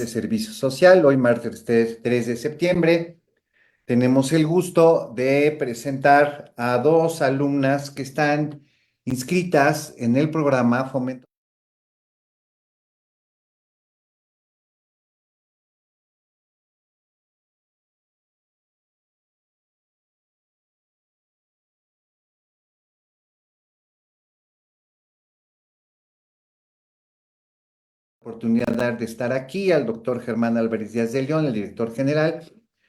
de Servicio Social. Hoy, martes 3 de septiembre, tenemos el gusto de presentar a dos alumnas que están inscritas en el programa Fomento oportunidad de estar aquí, al doctor Germán Álvarez Díaz de León, el director general,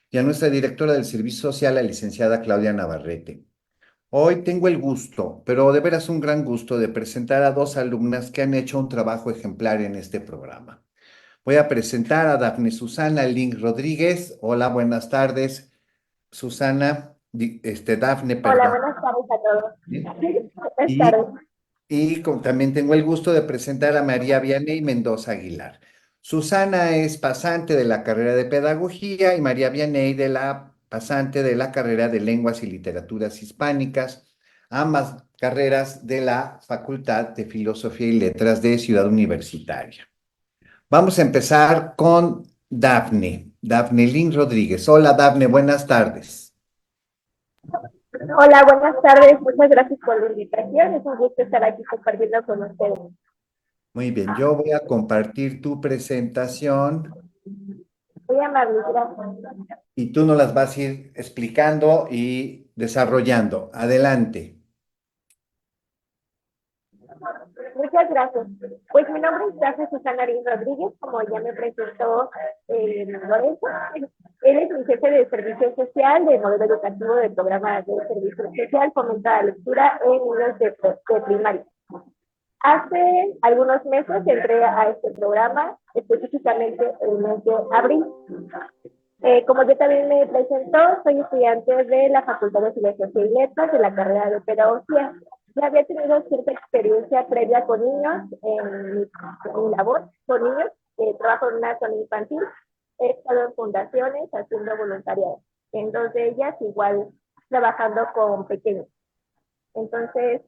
y a nuestra directora del Servicio Social, la licenciada Claudia Navarrete. Hoy tengo el gusto, pero de veras un gran gusto, de presentar a dos alumnas que han hecho un trabajo ejemplar en este programa. Voy a presentar a Dafne Susana Link Rodríguez. Hola, buenas tardes, Susana, Dafne, Hola, perdón. buenas tardes a todos. ¿Sí? Buenas Y, tardes. también tengo el gusto de presentar a María Vianey Mendoza Aguilar. Susana es pasante de la carrera de Pedagogía y María Vianey de la pasante de la carrera de Lenguas y Literaturas Hispánicas, ambas carreras de la Facultad de Filosofía y Letras de Ciudad Universitaria. Vamos a empezar con Dafne, Dafne Lin Rodríguez. Hola, Dafne, buenas tardes. Hola, buenas tardes. Muchas gracias por la invitación. Es un gusto estar aquí compartiendo con ustedes. Muy bien, yo voy a compartir tu presentación Muy amable, gracias. y tú nos las vas a ir explicando y desarrollando. Adelante. Muchas gracias. Pues mi nombre es Dafne Susana Lin Rodríguez, como ya me presentó Lorenzo. Él es mi jefe de servicio social, de modelo educativo del programa de servicio social, fomenta la lectura en niños de primaria. Hace algunos meses entré a este programa, específicamente el mes de abril. Como yo también me presentó, soy estudiante de la Facultad de Filosofía y Letras de la carrera de Pedagogía. Ya había tenido cierta experiencia previa con niños en mi labor con niños. Trabajo en una zona infantil, he estado en fundaciones haciendo voluntariado. En dos de ellas igual trabajando con pequeños. Entonces,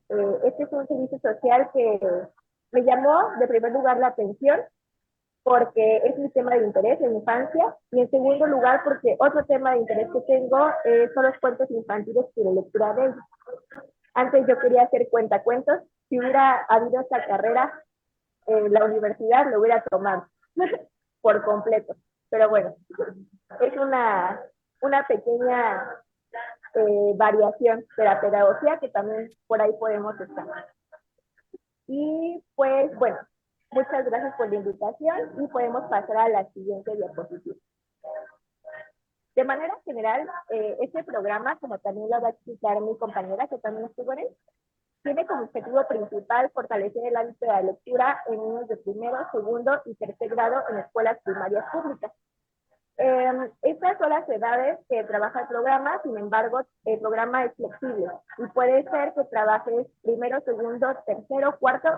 este es un servicio social que me llamó de primer lugar la atención porque es mi tema de interés, la infancia, y en segundo lugar porque otro tema de interés que tengo son los cuentos infantiles y la lectura de ellos. Antes yo quería hacer cuentacuentos, si hubiera habido esta carrera en la universidad lo hubiera tomado por completo, pero bueno, es una pequeña variación de la pedagogía que también por ahí podemos estar. Y pues bueno, muchas gracias por la invitación y podemos pasar a la siguiente diapositiva. De manera general, este programa, como también lo va a explicar mi compañera que también estuvo en él, tiene como objetivo principal fortalecer el hábito de la lectura en niños de primero, segundo y tercer grado en escuelas primarias públicas. Estas son las edades que trabaja el programa, sin embargo, el programa es flexible y puede ser que trabajes primero, segundo, tercero, cuarto,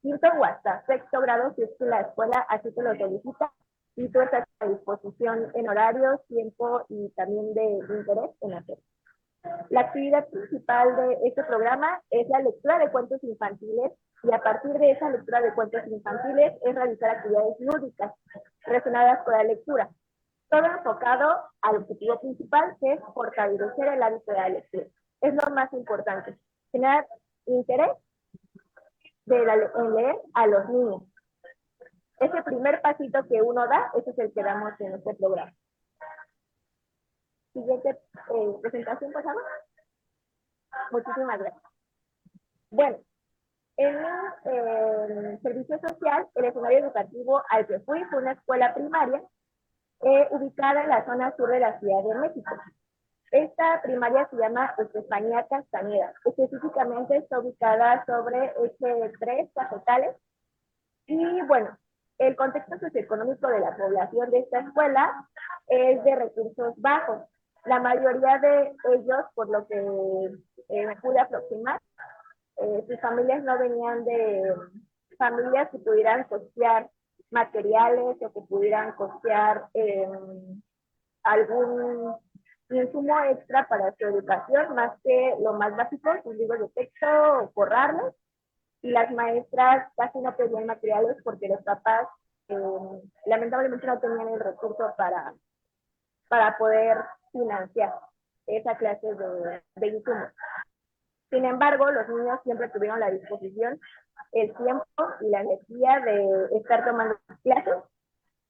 quinto o hasta sexto grado si es que la escuela así te lo solicita y tú estás a disposición en horarios, tiempo y también de interés en hacerlo. La actividad principal de este programa es la lectura de cuentos infantiles y a partir de esa lectura de cuentos infantiles es realizar actividades lúdicas relacionadas con la lectura. Todo enfocado al objetivo principal, que es fortalecer el hábito de la lectura. Es lo más importante, generar interés en leer a los niños. Ese primer pasito que uno da, ese es el que damos en este programa. Siguiente presentación, por favor. Muchísimas gracias. Bueno, en mi servicio social, el escenario educativo al que fui fue una escuela primaria ubicada en la zona sur de la Ciudad de México. Esta primaria se llama Estefanía Castañeda. Específicamente está ubicada sobre eje 3 Cafetales. Y bueno, el contexto socioeconómico de la población de esta escuela es de recursos bajos. La mayoría de ellos, por lo que me pude aproximar, sus familias no venían de familias que pudieran costear materiales o que pudieran costear algún insumo extra para su educación, más que lo más básico, sus libros de texto o forrarlos, y las maestras casi no pedían materiales porque los papás lamentablemente no tenían el recurso para poder financiar esa clase de insumos. Sin embargo, los niños siempre tuvieron la disposición, el tiempo y la energía de estar tomando clases,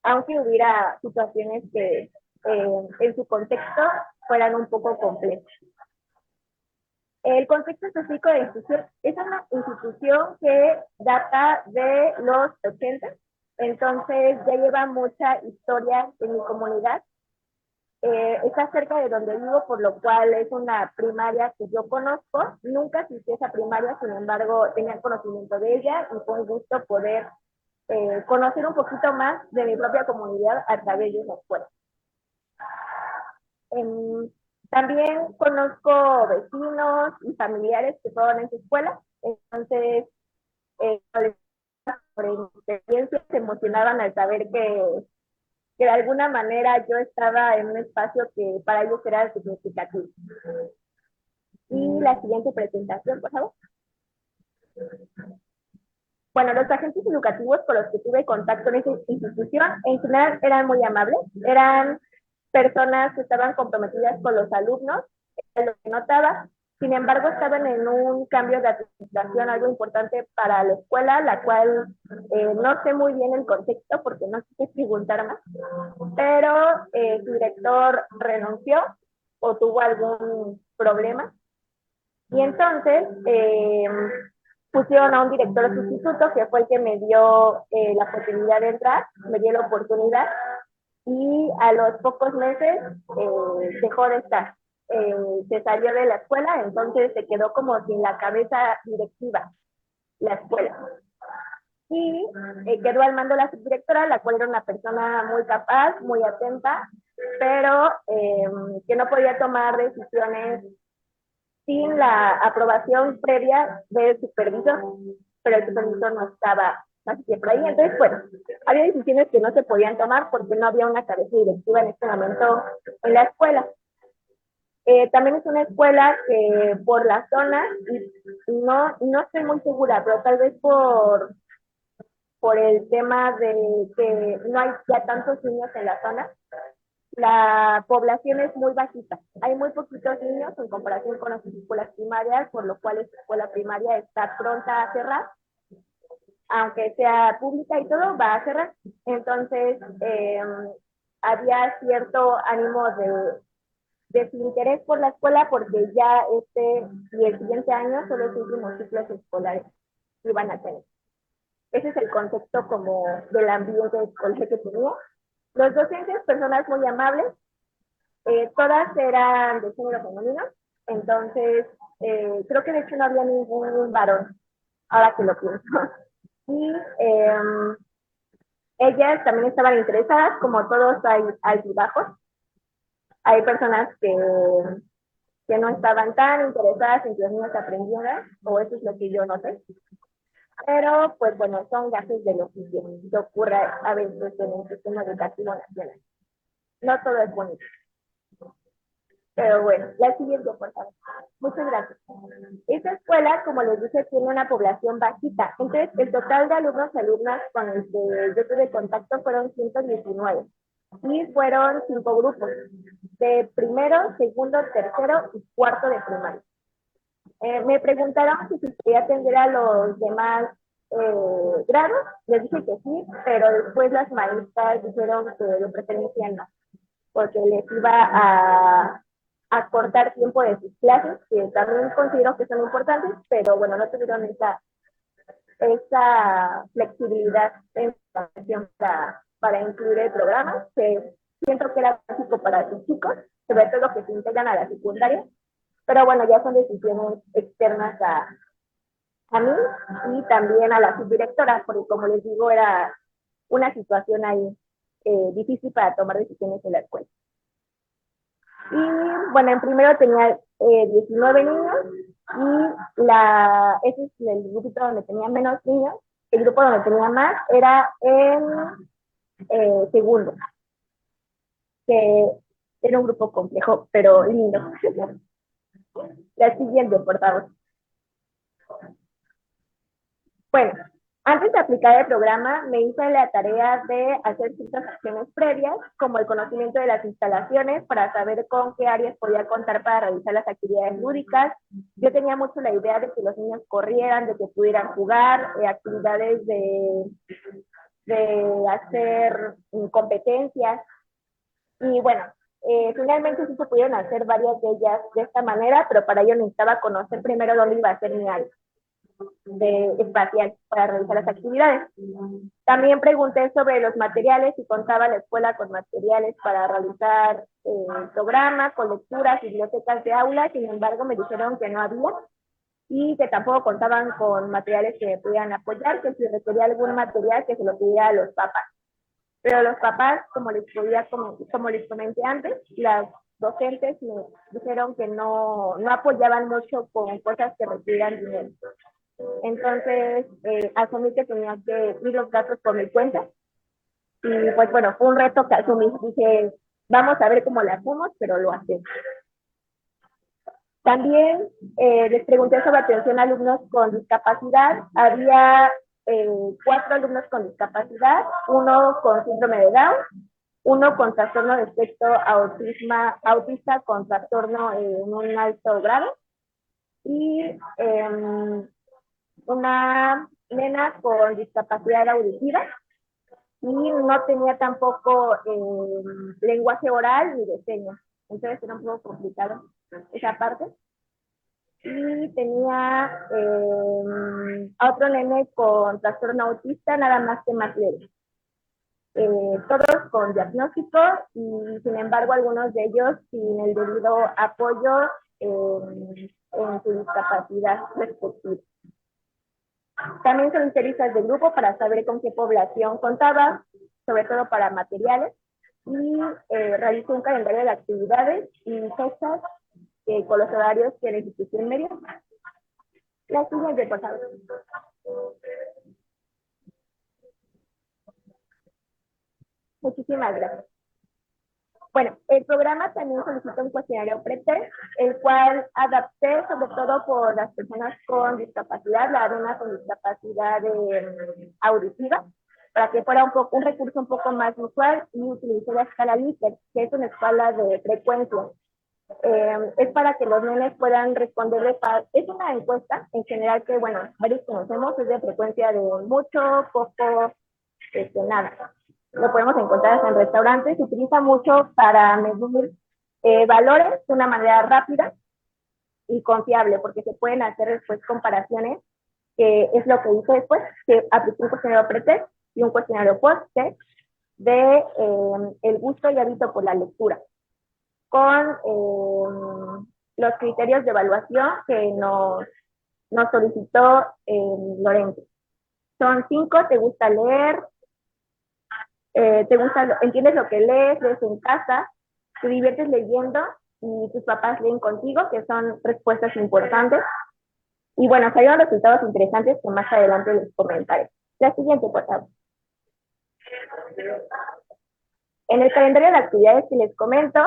aunque hubiera situaciones que en su contexto fueran un poco complejas. El contexto específico de la institución es una institución que data de los 80, entonces ya lleva mucha historia en mi comunidad. Está cerca de donde vivo, por lo cual es una primaria que yo conozco. Nunca asistí a esa primaria, sin embargo, tenía conocimiento de ella y fue un gusto poder conocer un poquito más de mi propia comunidad a través de esa escuela. También conozco vecinos y familiares que fueron en su escuela, entonces por experiencia se emocionaban al saber que de alguna manera yo estaba en un espacio que para ellos era significativo. Y la siguiente presentación, por favor. Bueno, los agentes educativos con los que tuve contacto en esa institución, en general eran muy amables, eran personas que estaban comprometidas con los alumnos, es lo que notaba. Sin embargo, estaban en un cambio de administración, algo importante para la escuela, la cual no sé muy bien el contexto porque no sé qué preguntar más, pero su director renunció o tuvo algún problema. Y entonces pusieron a un director sustituto que fue el que me dio la posibilidad de entrar, me dio la oportunidad y a los pocos meses dejó de estar. Se salió de la escuela, entonces se quedó como sin la cabeza directiva la escuela. Y quedó al mando la subdirectora, la cual era una persona muy capaz, muy atenta, pero que no podía tomar decisiones sin la aprobación previa del supervisor, pero el supervisor no estaba así que por ahí. Entonces, bueno, había decisiones que no se podían tomar porque no había una cabeza directiva en este momento en la escuela. También es una escuela que por la zona, no estoy muy segura, pero tal vez por el tema de que no hay ya tantos niños en la zona, la población es muy bajita. Hay muy poquitos niños en comparación con las escuelas primarias, por lo cual esta escuela primaria está pronta a cerrar. Aunque sea pública y todo, va a cerrar. Entonces, había cierto ánimo de desinterés por la escuela porque ya este y el siguiente año son los últimos ciclos escolares que iban a tener. Ese es el concepto como del ambiente escolar que tenía. Los docentes, personas muy amables, todas eran de género femenino, entonces creo que de hecho no había ningún varón, ahora que lo pienso. Y ellas también estaban interesadas, como todos hay altibajos. Hay personas que no estaban tan interesadas en que los niños aprendieran, o eso es lo que yo noté. Pero, pues bueno, son gajes de lo que ocurre a veces en el sistema educativo nacional. No todo es bonito. Pero bueno, la siguiente, por favor. Muchas gracias. Esta escuela, como les dije, tiene una población bajita. Entonces, el total de alumnos y alumnas con los que yo tuve contacto fueron 119. Y fueron 5 grupos, de primero, segundo, tercero y cuarto de primaria. Me preguntaron si se podía atender a los demás grados. Les dije que sí, pero después las maestras dijeron que de preferencia no, porque les iba a cortar tiempo de sus clases, que también considero que son importantes, pero bueno, no tuvieron esa flexibilidad en para incluir el programa, que siento que era básico para sus chicos, sobre todo que se integran a la secundaria, pero bueno, ya son decisiones externas a mí y también a la subdirectora, porque como les digo, era una situación ahí difícil para tomar decisiones en la escuela. Y bueno, en primero tenía 19 niños y ese es el grupo donde tenía menos niños. El grupo donde tenía más era en segundo, que era un grupo complejo, pero lindo. La siguiente, por favor. Bueno, Antes de aplicar el programa, me hice la tarea de hacer ciertas acciones previas, como el conocimiento de las instalaciones, para saber con qué áreas podía contar para realizar las actividades lúdicas. Yo tenía mucho la idea de que los niños corrieran, de que pudieran jugar, actividades de hacer competencias. Y bueno, finalmente sí se pudieron hacer varias de ellas de esta manera, pero para ello necesitaba conocer primero dónde iba a ser mi área de espacial para realizar las actividades. También pregunté sobre los materiales y contaba la escuela con materiales para realizar el programa, con lecturas, bibliotecas de aula. Sin embargo, me dijeron que no había y que tampoco contaban con materiales que me pudieran apoyar, que si requería algún material que se lo pidiera a los papás. Pero los papás, como les comenté antes, las docentes me dijeron que no apoyaban mucho con cosas que requieran dinero. Entonces, asumí que tenía que ir los gastos por mi cuenta. Y pues bueno, fue un reto que asumí. Dije, vamos a ver cómo la hacemos, pero lo hacemos. También les pregunté sobre atención a alumnos con discapacidad. Había 4 alumnos con discapacidad, uno con síndrome de Down, uno con trastorno de espectro autista con trastorno en un alto grado y una nena con discapacidad auditiva y no tenía tampoco lenguaje oral ni de señas. Entonces era un poco complicado esa parte. Y tenía a otro nene con trastorno autista, nada más que más leve. Todos con diagnóstico y sin embargo algunos de ellos sin el debido apoyo en su discapacidad respectiva. También solicité listas de grupo para saber con qué población contaba, sobre todo para materiales, y realicé un calendario de actividades y fechas con los horarios que la institución me dio. La siguiente, por favor. Muchísimas gracias. Bueno, el programa también solicita un cuestionario pretest, el cual adapté sobre todo por las personas con discapacidad, la alumna con discapacidad auditiva, para que fuera un recurso un poco más visual y utilicé la escala Likert, que es una escala de frecuencia. Es para que los nenes puedan responder. Es una encuesta en general que, bueno, varios conocemos, es de frecuencia de mucho, poco, nada. Lo podemos encontrar hasta en restaurantes. Se utiliza mucho para medir valores de una manera rápida y confiable, porque se pueden hacer después comparaciones, que es lo que hice después, que apliqué un cuestionario pretest y un cuestionario post-test de el gusto y hábito por la lectura, con los criterios de evaluación que nos solicitó Lorenzo. Son 5, te gusta leer, entiendes lo que lees en casa, te diviertes leyendo y tus papás leen contigo, que son respuestas importantes. Y bueno, salieron resultados interesantes que más adelante les comentaré. La siguiente, por favor. En el calendario de actividades que les comento,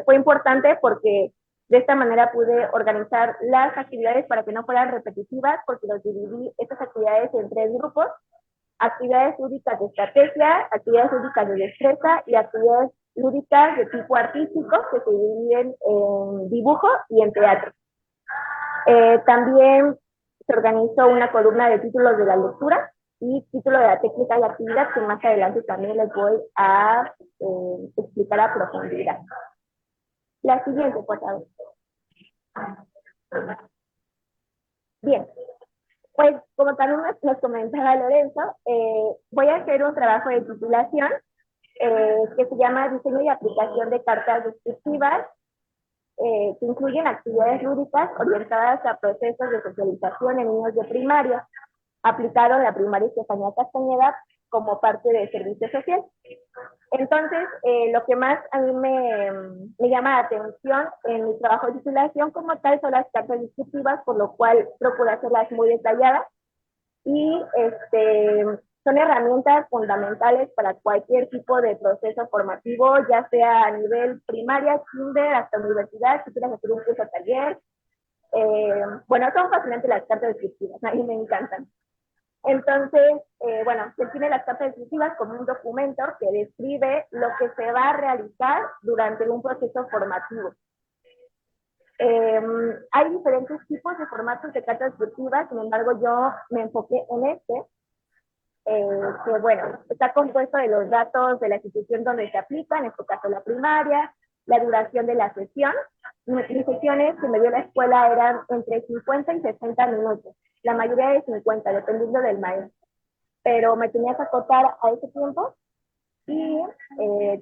fue importante porque de esta manera pude organizar las actividades para que no fueran repetitivas, porque los dividí estas actividades en 3 grupos: actividades lúdicas de estrategia, actividades lúdicas de destreza y actividades lúdicas de tipo artístico que se dividen en dibujo y en teatro. También se organizó una columna de títulos de la lectura y título de la técnica de la actividad, que más adelante también les voy a explicar a profundidad. La siguiente, por favor. Bien, pues como también nos comentaba Lorenzo, voy a hacer un trabajo de titulación que se llama Diseño y aplicación de cartas descriptivas, que incluyen actividades lúdicas orientadas a procesos de socialización en niños de primaria, aplicado en la primaria Estefanía Castañeda como parte de servicio social. Entonces, lo que más a mí me llama la atención en mi trabajo de titulación como tal son las cartas descriptivas, por lo cual procuro hacerlas muy detalladas y son herramientas fundamentales para cualquier tipo de proceso formativo, ya sea a nivel primaria, kinder, hasta universidad, si quieres hacer un curso taller. Bueno, son fascinantes las cartas descriptivas, a mí me encantan. Entonces, bueno, se tiene las cartas descriptivas como un documento que describe lo que se va a realizar durante un proceso formativo. Hay diferentes tipos de formatos de cartas descriptivas, sin embargo yo me enfoqué en que bueno, está compuesto de los datos de la institución donde se aplica, en este caso la primaria, la duración de la sesión. Mis sesiones que me dio la escuela eran entre 50 y 60 minutos, la mayoría de 50, dependiendo del maestro, pero me tenía que acotar a ese tiempo y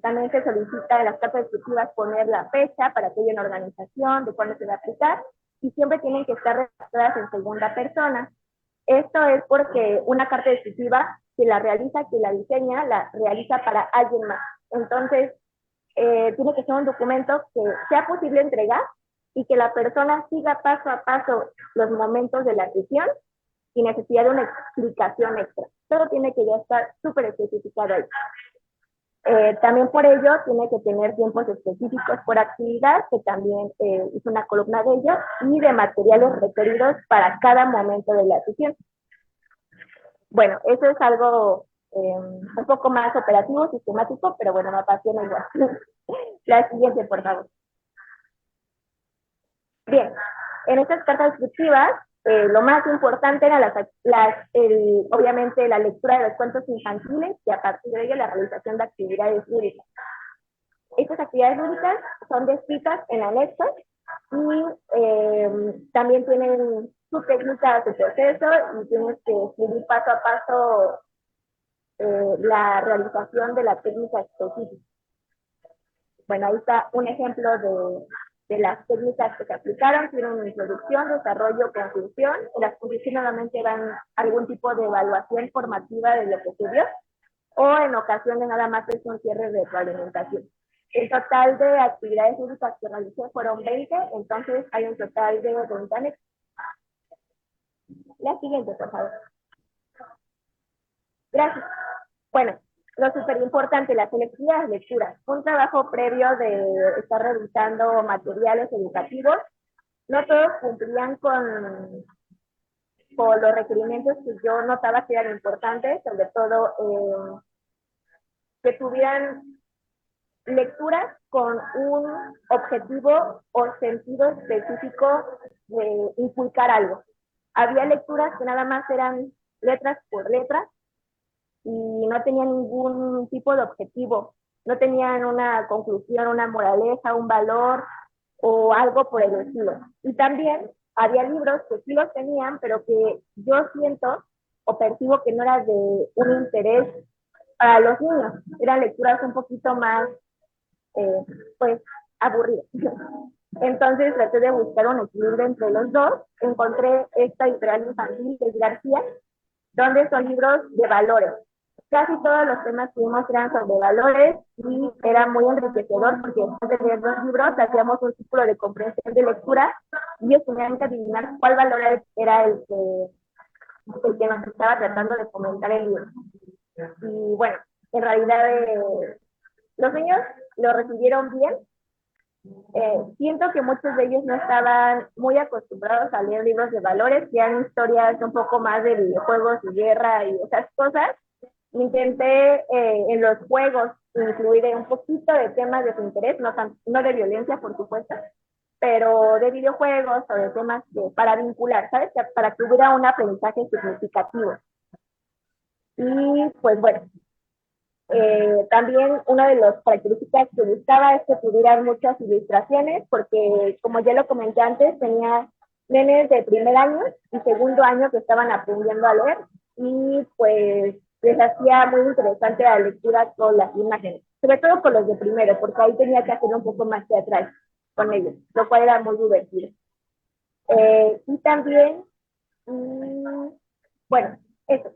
también se solicita en las cartas descriptivas poner la fecha para que haya una organización de cuándo se va a aplicar y siempre tienen que estar redactadas en segunda persona. Esto es porque una carta descriptiva, quien la realiza, quien la diseña, la realiza para alguien más. Entonces, tiene que ser un documento que sea posible entregar y que la persona siga paso a paso los momentos de la sesión sin necesidad de una explicación extra. Todo tiene que ya estar súper especificado ahí. También por ello tiene que tener tiempos específicos por actividad, que también hice una columna de ello, y de materiales requeridos para cada momento de la sesión. Bueno, eso es algo un poco más operativo, sistemático, pero bueno, me apasiona igual. La siguiente, por favor. Bien, en estas cartas descriptivas, lo más importante era obviamente la lectura de los cuentos infantiles y a partir de ello la realización de actividades lúdicas. Estas actividades lúdicas son descritas en anexos y también tienen su técnica, su proceso y tienes que escribir paso a paso la realización de la técnica específica. Bueno, ahí está un ejemplo de las técnicas que se aplicaron. Tienen introducción, desarrollo, conclusión. En las conclusiones nuevamente van algún tipo de evaluación formativa de lo que se vio, o en ocasiones nada más es un cierre de retroalimentación. El total de actividades lúdicas que realicé fueron 20, entonces hay un total de 20 anexos. La siguiente, por favor. Gracias. Bueno, lo súper importante, la selectividad de lecturas. Un trabajo previo de estar revisando materiales educativos. No todos cumplían con los requerimientos que yo notaba que eran importantes, sobre todo que tuvieran lecturas con un objetivo o sentido específico de inculcar algo. Había lecturas que nada más eran letras por letras y no tenían ningún tipo de objetivo, no tenían una conclusión, una moraleja, un valor o algo por el estilo. Y también había libros que sí los tenían, pero que yo siento o percibo que no era de un interés para los niños, eran lecturas un poquito más pues aburridas. Entonces traté de buscar un equilibrio entre los dos. Encontré esta editorial infantil de García, donde son libros de valores. Casi todos los temas que vimos eran sobre valores y era muy enriquecedor porque después de leer los libros hacíamos un círculo de comprensión de lectura y ellos tenían que adivinar cuál valor era el que nos estaba tratando de comentar el libro. Y bueno, en realidad los niños lo recibieron bien. Siento que muchos de ellos no estaban muy acostumbrados a leer libros de valores, que eran historias un poco más de videojuegos y guerra y esas cosas. Intenté en los juegos incluir un poquito de temas de su interés, no de violencia, por supuesto, pero de videojuegos o de temas para vincular, ¿sabes? Para que hubiera un aprendizaje significativo. Y pues bueno, también una de las características que buscaba es que tuvieran muchas ilustraciones, porque como ya lo comenté antes, tenía nenes de primer año y segundo año que estaban aprendiendo a leer y pues les hacía muy interesante la lectura con las imágenes, sobre todo con los de primero, porque ahí tenía que hacer un poco más teatral con ellos, lo cual era muy divertido. Y también, bueno, eso.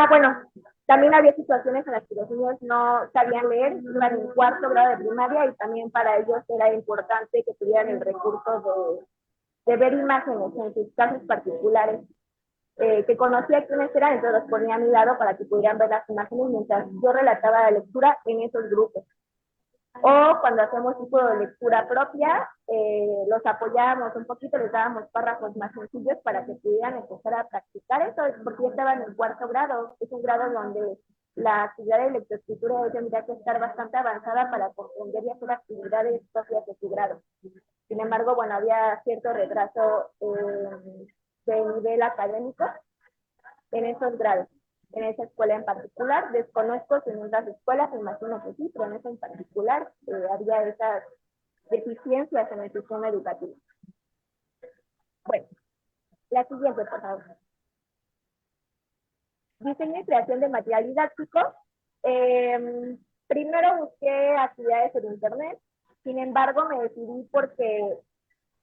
Bueno, también había situaciones en las que los niños no sabían leer, iban en cuarto grado de primaria y también para ellos era importante que tuvieran el recurso de ver imágenes en sus casos particulares, que conocía quiénes eran, entonces los ponía a mi lado para que pudieran ver las imágenes mientras yo relataba la lectura en esos grupos. O cuando hacemos tipo de lectura propia, los apoyábamos un poquito, les dábamos párrafos más sencillos para que pudieran empezar a practicar eso, porque ya estaban en cuarto grado. Es un grado donde la actividad de lectoescritura tendría que estar bastante avanzada para comprender y hacer actividades propias de su grado. Sin embargo, bueno, había cierto retraso de nivel académico en esos grados, en esa escuela en particular. Desconozco si en otras escuelas, me imagino que sí, pero en esa en particular había esas deficiencias en el sistema educativo. Bueno, la siguiente, por favor. Diseño y creación de material didáctico. Primero busqué actividades en internet, sin embargo me decidí porque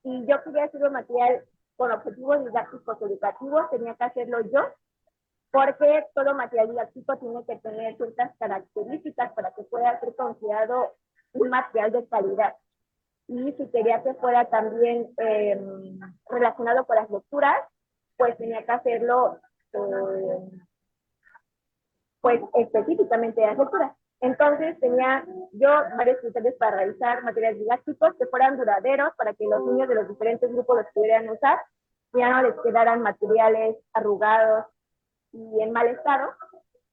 si yo quería hacer un material con objetivos didácticos educativos, tenía que hacerlo yo, porque todo material didáctico tiene que tener ciertas características para que pueda ser considerado un material de calidad. Y si quería que fuera también relacionado con las lecturas, pues tenía que hacerlo pues específicamente de las lecturas. Entonces tenía yo varios criterios para realizar materiales didácticos que fueran duraderos para que los niños de los diferentes grupos los pudieran usar, ya no les quedaran materiales arrugados y en mal estado,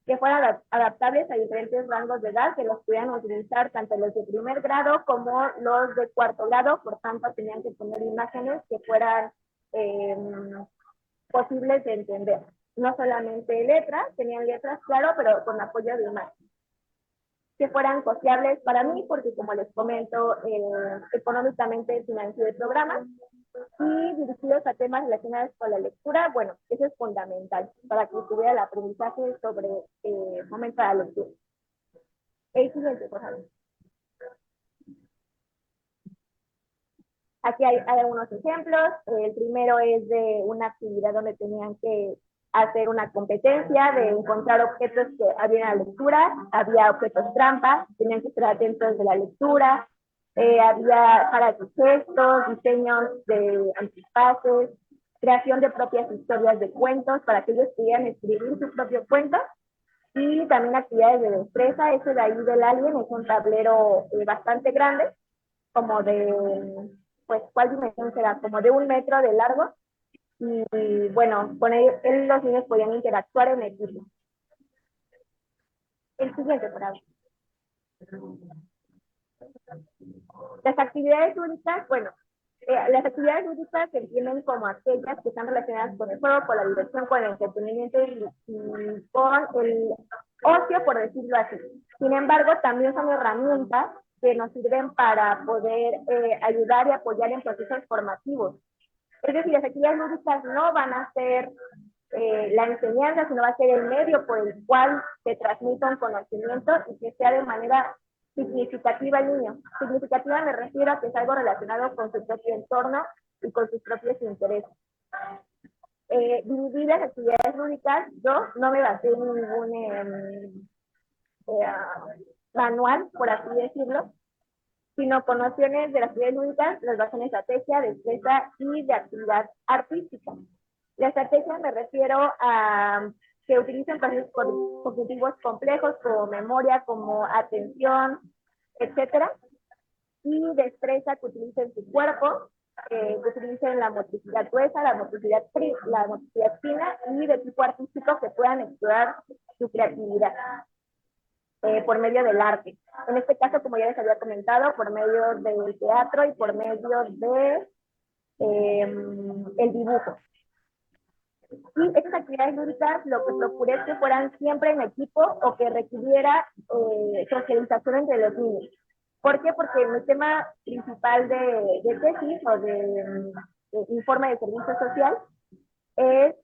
que fueran adaptables a diferentes rangos de edad, que los pudieran utilizar tanto los de primer grado como los de cuarto grado. Por tanto, tenían que poner imágenes que fueran posibles de entender. No solamente letras, tenían letras, claro, pero con apoyo de imágenes. Que fueran costeables para mí, porque como les comento, económicamente financié el programa, y dirigidos a temas relacionados con la lectura. Bueno, eso es fundamental para que tuviera el aprendizaje sobre momento de la lectura. El siguiente, por favor. Aquí hay algunos ejemplos. El primero es de una actividad donde tenían que hacer una competencia de encontrar objetos que había en la lectura. Había objetos trampa, tenían que estar atentos de la lectura. Había para gestos, diseños de antifaces, creación de propias historias de cuentos para que ellos pudieran escribir sus propios cuentos. Y también actividades de destreza. Ese de ahí del alien es un tablero bastante grande, como de, pues, ¿cuál dimensión será? Como de 1 metro de largo. Y bueno, con él los niños podían interactuar en equipo. El siguiente, por favor. Las actividades lúdicas, bueno, las actividades lúdicas se entienden como aquellas que están relacionadas con el juego, con la diversión, con el entretenimiento y con el ocio, por decirlo así. Sin embargo, también son herramientas que nos sirven para poder ayudar y apoyar en procesos formativos. Es decir, las actividades lúdicas no van a ser la enseñanza, sino va a ser el medio por el cual se transmita un conocimiento y que sea de manera significativa al niño. Significativa me refiero a que es algo relacionado con su propio entorno y con sus propios intereses. Dividir las actividades lúdicas, yo no me basé en ningún manual, por así decirlo, sino con nociones de las actividades lúdicas, las basé en estrategia, destreza y de actividad artística. La estrategia me refiero a que utilicen procesos cognitivos complejos como memoria, como atención, etcétera, y destreza que utilicen su cuerpo, que utilicen la motricidad gruesa, la motricidad fina y de tipo artístico que puedan explorar su creatividad por medio del arte. En este caso, como ya les había comentado, por medio del teatro y por medio de el dibujo. Y estas actividades lúdicas lo que procuré es que fueran siempre en equipo o que requiriera socialización entre los niños. ¿Por qué? Porque mi tema principal de tesis o de informe de servicio social es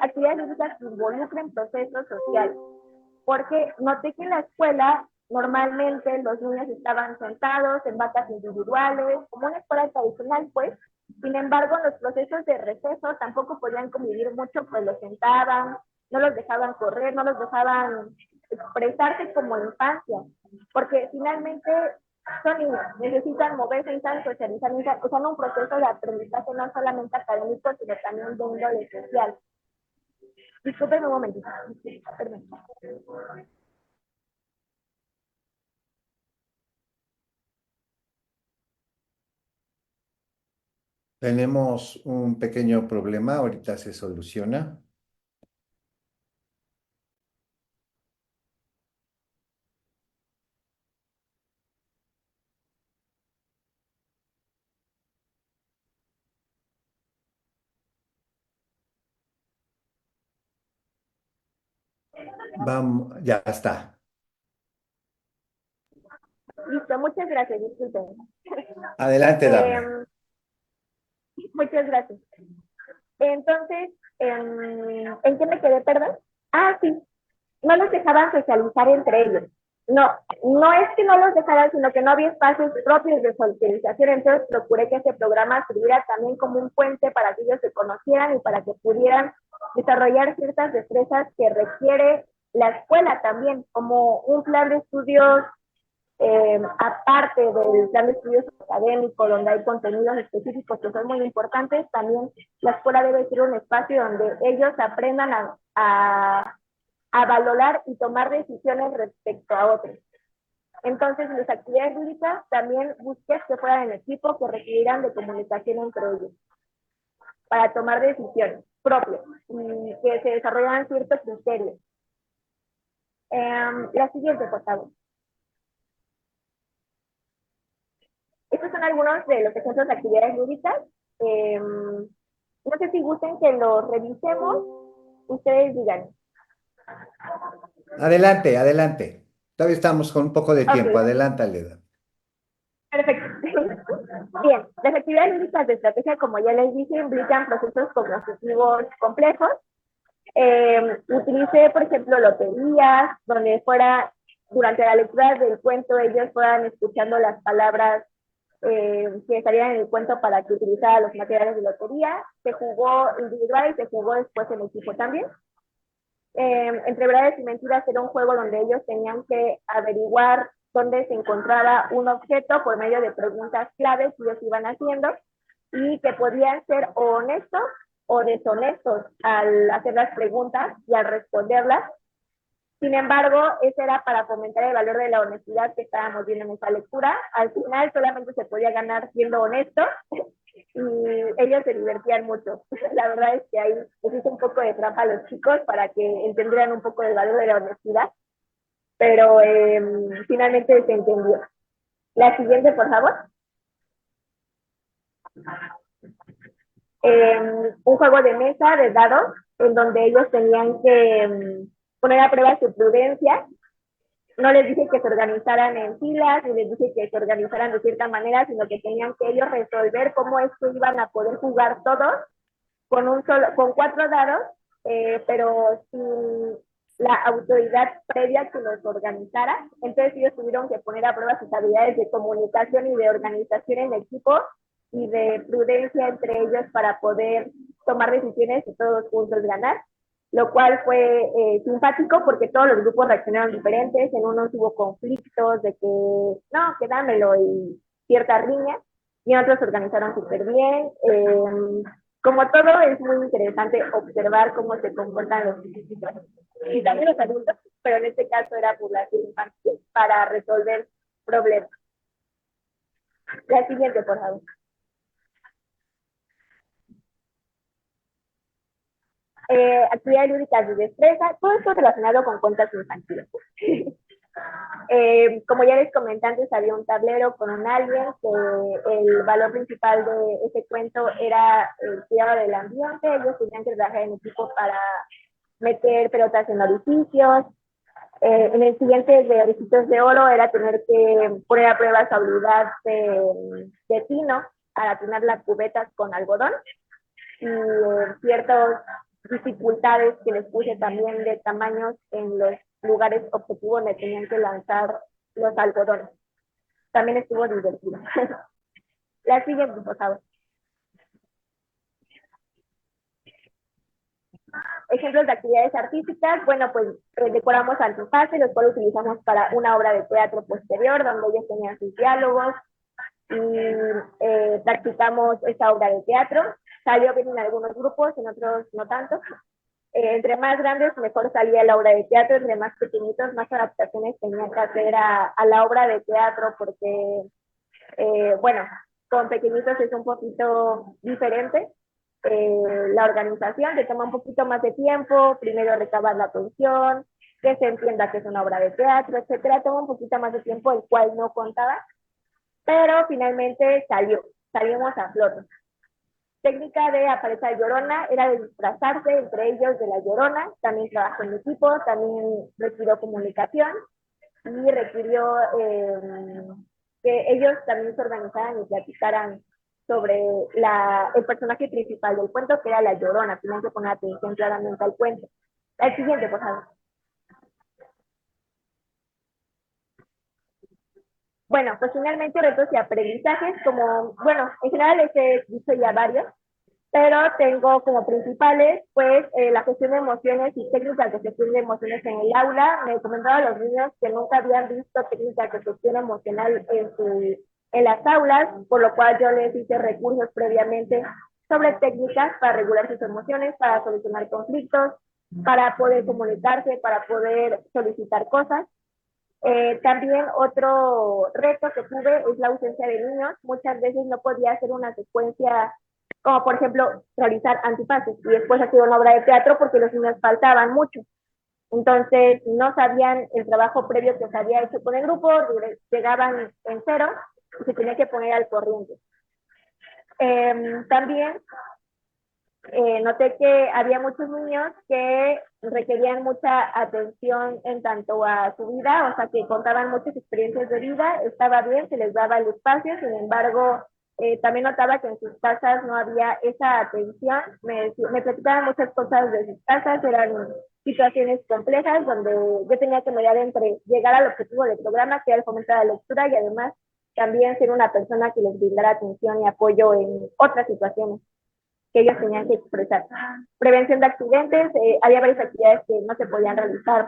actividades lúdicas que involucren procesos sociales. Porque noté que en la escuela normalmente los niños estaban sentados en bancas individuales, como una escuela tradicional, pues. Sin embargo, los procesos de receso tampoco podían convivir mucho, pues los sentaban, no los dejaban correr, no los dejaban expresarse como infancia, porque finalmente son niños, necesitan moverse, necesitan socializar, necesitan un proceso de aprendizaje no solamente académico, sino también de índole social. Disculpen un momentito. Perdón. Tenemos un pequeño problema, ahorita se soluciona. Vamos, ya está. Listo, muchas gracias, disculpen. Adelante, Dafne. Em, Muchas gracias. Entonces, ¿en qué me quedé, perdón? Ah, sí, no los dejaban socializar entre ellos. No, no es que no los dejaran, sino que no había espacios propios de socialización, entonces procuré que ese programa sirviera también como un puente para que ellos se conocieran y para que pudieran desarrollar ciertas destrezas que requiere la escuela también, como un plan de estudios aparte del plan de estudios académico, donde hay contenidos específicos que son muy importantes, también la escuela debe ser un espacio donde ellos aprendan a valorar y tomar decisiones respecto a otros. Entonces, en las actividades lúdicas también busqué que fueran en equipo, que requirieran de comunicación entre ellos, para tomar decisiones propias y que se desarrollaran ciertos criterios. La siguiente, por favor. Estos son algunos de los ejemplos de actividades lúdicas. No sé si gusten que los revisemos. Ustedes digan. Adelante, adelante. Todavía estamos con un poco de tiempo. Ok, Adelántale, Dafne. perfecto. Bien, las actividades lúdicas de estrategia, como ya les dije, implican procesos cognitivos complejos. Utilicé, por ejemplo, loterías, donde fuera, durante la lectura del cuento, ellos fueran escuchando las palabras que estarían en el cuento para que utilizara los materiales de lotería. Se jugó individual y se jugó después en equipo también. Entre verdades y mentiras era un juego donde ellos tenían que averiguar dónde se encontraba un objeto por medio de preguntas claves que ellos iban haciendo y que podían ser o honestos o deshonestos al hacer las preguntas y al responderlas. Sin embargo, eso era para fomentar el valor de la honestidad que estábamos viendo en esa lectura. Al final solamente se podía ganar siendo honesto y ellos se divertían mucho. La verdad es que ahí les hice un poco de trampa a los chicos para que entendieran un poco el valor de la honestidad, pero finalmente se entendió. La siguiente, por favor. Un juego de mesa de dados en donde ellos tenían que poner a prueba su prudencia. No les dije que se organizaran en filas, ni les dije que se organizaran de cierta manera, sino que tenían que ellos resolver cómo es que iban a poder jugar todos con 4 dados, pero sin la autoridad previa que los organizara. Entonces ellos tuvieron que poner a prueba sus habilidades de comunicación y de organización en equipo y de prudencia entre ellos para poder tomar decisiones y todos juntos ganar, lo cual fue simpático porque todos los grupos reaccionaron diferentes. En unos hubo conflictos de que no, que dámelo y cierta riña, y otros se organizaron súper bien. Como todo, es muy interesante observar cómo se comportan los chiquitos y también los adultos, pero en este caso era población infantil para resolver problemas. La siguiente, por favor. Actividades lúdicas de destreza, todo esto relacionado con cuentas infantiles. Como ya les comenté antes, había un tablero con un alien, que el valor principal de ese cuento era el cuidado del ambiente. Ellos tenían que trabajar en equipo para meter pelotas en orificios. En el siguiente de Orificios de Oro era tener que poner a prueba su habilidad de tino al atinar las cubetas con algodón, y ciertas dificultades que les puse también de tamaños en los lugares objetivos donde tenían que lanzar los algodones. También estuvo divertido. La siguiente, por favor. Ejemplos de actividades artísticas, bueno, pues decoramos antifaces, los cuales utilizamos para una obra de teatro posterior, donde ellos tenían sus diálogos, y practicamos esta obra de teatro. Salió bien en algunos grupos, en otros no tanto. Entre más grandes, mejor salía la obra de teatro, entre más pequeñitos, más adaptaciones tenían que hacer a la obra de teatro, porque, bueno, con pequeñitos es un poquito diferente. La organización te toma un poquito más de tiempo, primero recabar la atención, que se entienda que es una obra de teatro, etcétera, toma un poquito más de tiempo, el cual no contaba, pero finalmente salimos a flote. Técnica de aparecer Llorona era de disfrazarse entre ellos de la Llorona, también trabajó en equipo, también requirió comunicación y requirió que ellos también se organizaran y platicaran sobre el personaje principal del cuento, que era la Llorona. Tienen que poner atención claramente al cuento. El siguiente, por favor. Bueno, pues finalmente retos y aprendizajes, como, bueno, en general les he dicho ya varios, pero tengo como principales, pues, la gestión de emociones y técnicas de gestión de emociones en el aula. Me comentaba a los niños que nunca habían visto técnicas de gestión emocional en las aulas, por lo cual yo les hice recursos previamente sobre técnicas para regular sus emociones, para solucionar conflictos, para poder comunicarse, para poder solicitar cosas. También otro reto que tuve es la ausencia de niños. Muchas veces no podía hacer una secuencia, como por ejemplo realizar antifaces, y después hacer una obra de teatro porque los niños faltaban mucho. Entonces no sabían el trabajo previo que se había hecho con el grupo, llegaban en cero y se tenía que poner al corriente. También noté que había muchos niños que requerían mucha atención en tanto a su vida, o sea, que contaban muchas experiencias de vida, estaba bien, se les daba el espacio, sin embargo, también notaba que en sus casas no había esa atención, me platicaban muchas cosas de sus casas, eran situaciones complejas donde yo tenía que mediar entre llegar al objetivo del programa, que era el fomentar la lectura, y además también ser una persona que les brindara atención y apoyo en otras situaciones que ellos tenían que expresar. Prevención de accidentes, había varias actividades que no se podían realizar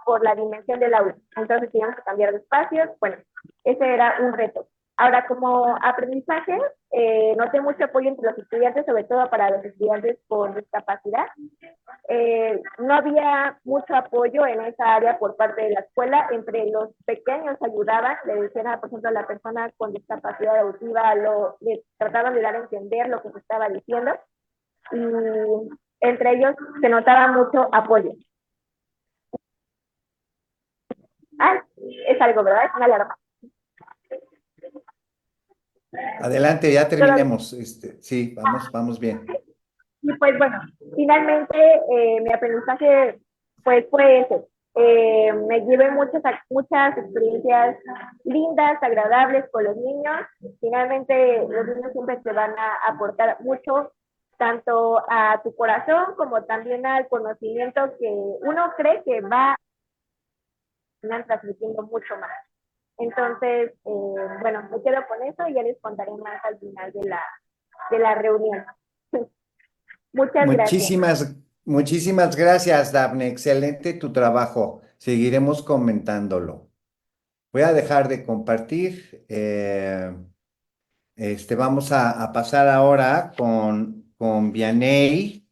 por la dimensión del aula. Entonces teníamos que cambiar de espacios. Bueno, ese era un reto. Ahora, como aprendizaje, noté mucho apoyo entre los estudiantes, sobre todo para los estudiantes con discapacidad. No había mucho apoyo en esa área por parte de la escuela. Entre los pequeños ayudaban, le decían, por ejemplo, a la persona con discapacidad auditiva, le trataban de dar a entender lo que se estaba diciendo. Y entre ellos se notaba mucho apoyo. Ah, es algo, ¿verdad? Es una alarma. Adelante, ya terminemos. Sí, vamos bien. Y pues bueno, finalmente mi aprendizaje pues fue ese. Me llevé muchas experiencias lindas, agradables con los niños. Finalmente los niños siempre te van a aportar mucho, tanto a tu corazón como también al conocimiento que uno cree que va transmitiendo mucho más. Entonces, bueno, me quedo con eso y ya les contaré más al final de la reunión. Muchas gracias. Muchísimas gracias, Dafne. Excelente tu trabajo. Seguiremos comentándolo. Voy a dejar de compartir. Vamos a pasar ahora con Vianey,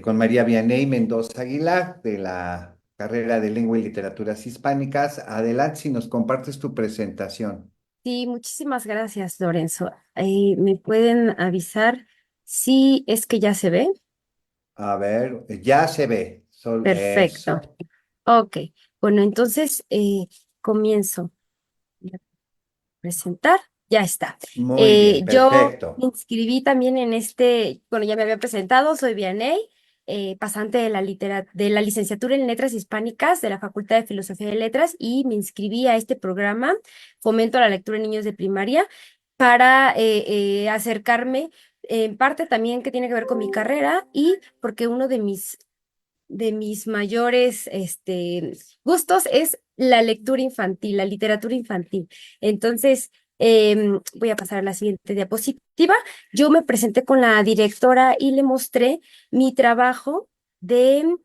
con María Vianey Mendoza Aguilar, de la carrera de Lengua y Literaturas Hispánicas. Adelante, si nos compartes tu presentación. Sí, muchísimas gracias, Lorenzo. ¿Me pueden avisar si es que ya se ve? A ver, ya se ve. Perfecto. Eso. Ok, bueno, entonces comienzo a presentar. Ya está. Muy bien, Yo perfecto. me inscribí también en bueno, ya me había presentado, soy Vianey, pasante de de la licenciatura en Letras Hispánicas de la Facultad de Filosofía y Letras, y me inscribí a este programa, Fomento a la Lectura en Niños de Primaria, para acercarme, en parte también que tiene que ver con mi carrera, y porque uno de mis mayores gustos es la lectura infantil, la literatura infantil. Entonces, voy a pasar a la siguiente diapositiva. Yo me presenté con la directora y le mostré mi trabajo de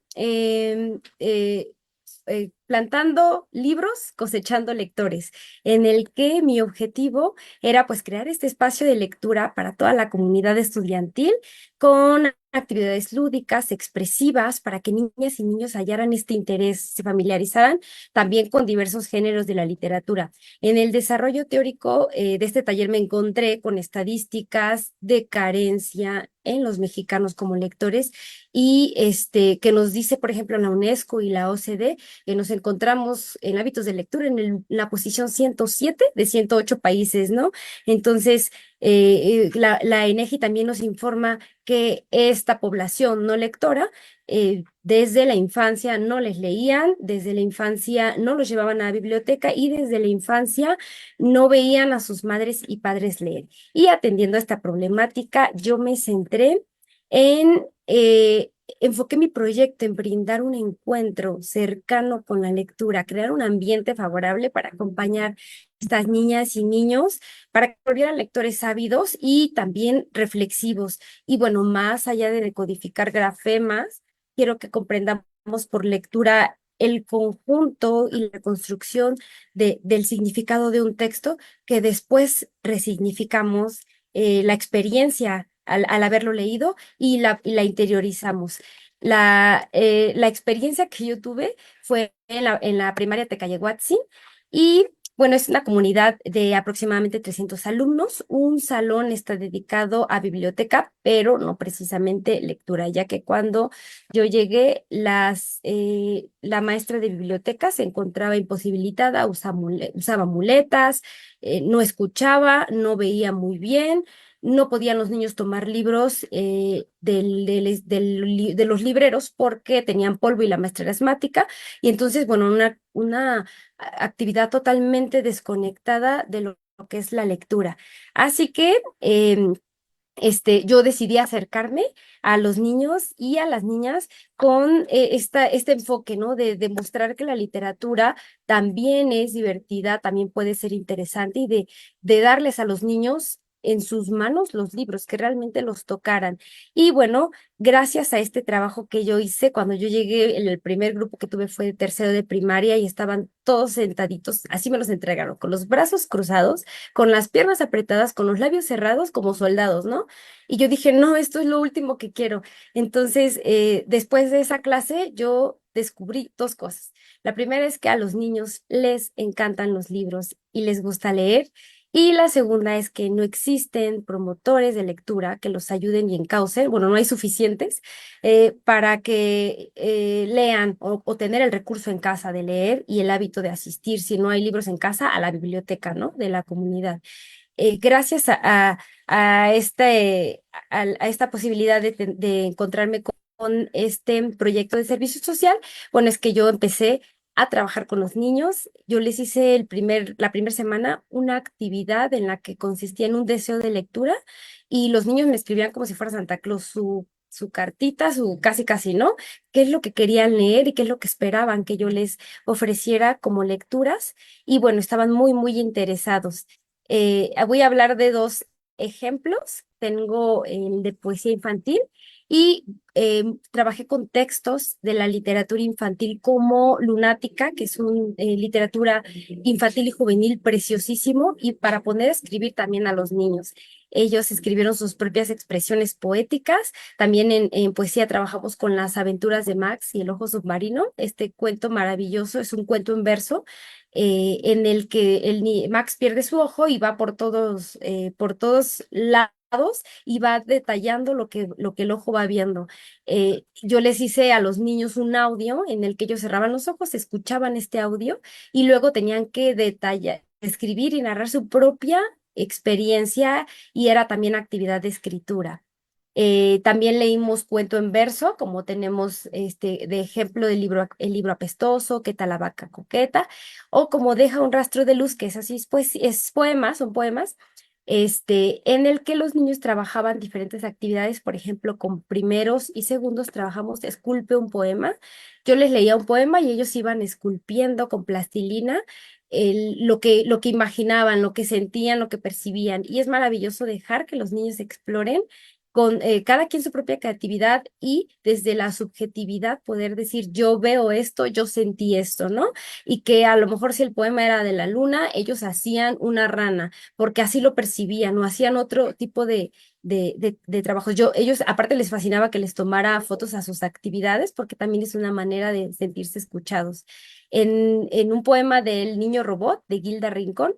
plantando libros, cosechando lectores, en el que mi objetivo era pues crear este espacio de lectura para toda la comunidad estudiantil con actividades lúdicas, expresivas, para que niñas y niños hallaran este interés, se familiarizaran también con diversos géneros de la literatura. En el desarrollo teórico de este taller me encontré con estadísticas de carencia en los mexicanos como lectores y que nos dice, por ejemplo, la UNESCO y la OCDE, que nos encontramos en hábitos de lectura en la posición 107 de 108 países, ¿no? Entonces, la INEGI también nos informa que esta población no lectora, desde la infancia no les leían, desde la infancia no los llevaban a la biblioteca y desde la infancia no veían a sus madres y padres leer. Y atendiendo a esta problemática, yo me centré en, enfoqué mi proyecto en brindar un encuentro cercano con la lectura, crear un ambiente favorable para acompañar a estas niñas y niños para que volvieran lectores ávidos y también reflexivos. Y bueno, más allá de decodificar grafemas, quiero que comprendamos por lectura el conjunto y la construcción del significado de un texto que después resignificamos la experiencia al haberlo leído y la interiorizamos. La experiencia que yo tuve fue en la primaria Tecayehuatzin y bueno, es una comunidad de aproximadamente 300 alumnos. Un salón está dedicado a biblioteca, pero no precisamente lectura, ya que cuando yo llegué, la maestra de biblioteca se encontraba imposibilitada, usaba muletas, no escuchaba, no veía muy bien, no podían los niños tomar libros de los libreros porque tenían polvo y la maestra era asmática. Y entonces, bueno, una actividad totalmente desconectada de lo que es la lectura. Así que yo decidí acercarme a los niños y a las niñas con este enfoque, ¿no? De demostrar que la literatura también es divertida, también puede ser interesante y de darles a los niños en sus manos los libros, que realmente los tocaran. Y bueno, gracias a este trabajo que yo hice, cuando yo llegué, el primer grupo que tuve fue de tercero de primaria y estaban todos sentaditos, así me los entregaron, con los brazos cruzados, con las piernas apretadas, con los labios cerrados como soldados, ¿no? Y yo dije, no, esto es lo último que quiero. Entonces, después de esa clase, yo descubrí dos cosas. La primera es que a los niños les encantan los libros y les gusta leer. Y la segunda es que no existen promotores de lectura que los ayuden y encaucen, bueno, no hay suficientes para que lean o tener el recurso en casa de leer y el hábito de asistir, si no hay libros en casa, a la biblioteca, ¿no? De la comunidad. Gracias a esta posibilidad de encontrarme con este proyecto de servicio social, bueno, es que yo empecé a trabajar con los niños. Yo les hice la primera semana una actividad en la que consistía en un deseo de lectura y los niños me escribían como si fuera Santa Claus su cartita, su casi casi, ¿no? ¿Qué es lo que querían leer y qué es lo que esperaban que yo les ofreciera como lecturas? Y bueno, estaban muy, muy interesados. Voy a hablar de dos ejemplos. Tengo el de poesía infantil y trabajé con textos de la literatura infantil como Lunática, que es una literatura infantil y juvenil preciosísimo, y para poner a escribir también a los niños. Ellos escribieron sus propias expresiones poéticas. También en poesía trabajamos con Las aventuras de Max y el ojo submarino. Este cuento maravilloso es un cuento en verso en el que Max pierde su ojo y va por todos lados y va detallando lo que el ojo va viendo. Yo les hice a los niños un audio en el que ellos cerraban los ojos, escuchaban este audio y luego tenían que detallar, escribir y narrar su propia experiencia y era también actividad de escritura. También leímos cuento en verso, como tenemos de ejemplo El libro apestoso, ¿Qué tal la vaca coqueta? O como Deja un rastro de luz, que es así, pues es poemas, son poemas, en el que los niños trabajaban diferentes actividades, por ejemplo, con primeros y segundos trabajamos Esculpe un poema. Yo les leía un poema y ellos iban esculpiendo con plastilina lo que imaginaban, lo que sentían, lo que percibían. Y es maravilloso dejar que los niños exploren con cada quien su propia creatividad y desde la subjetividad poder decir, yo veo esto, yo sentí esto, ¿no? Y que a lo mejor si el poema era de la luna, ellos hacían una rana, porque así lo percibían o hacían otro tipo de trabajos. Ellos, aparte les fascinaba que les tomara fotos a sus actividades, porque también es una manera de sentirse escuchados. En un poema del Niño Robot, de Gilda Rincón,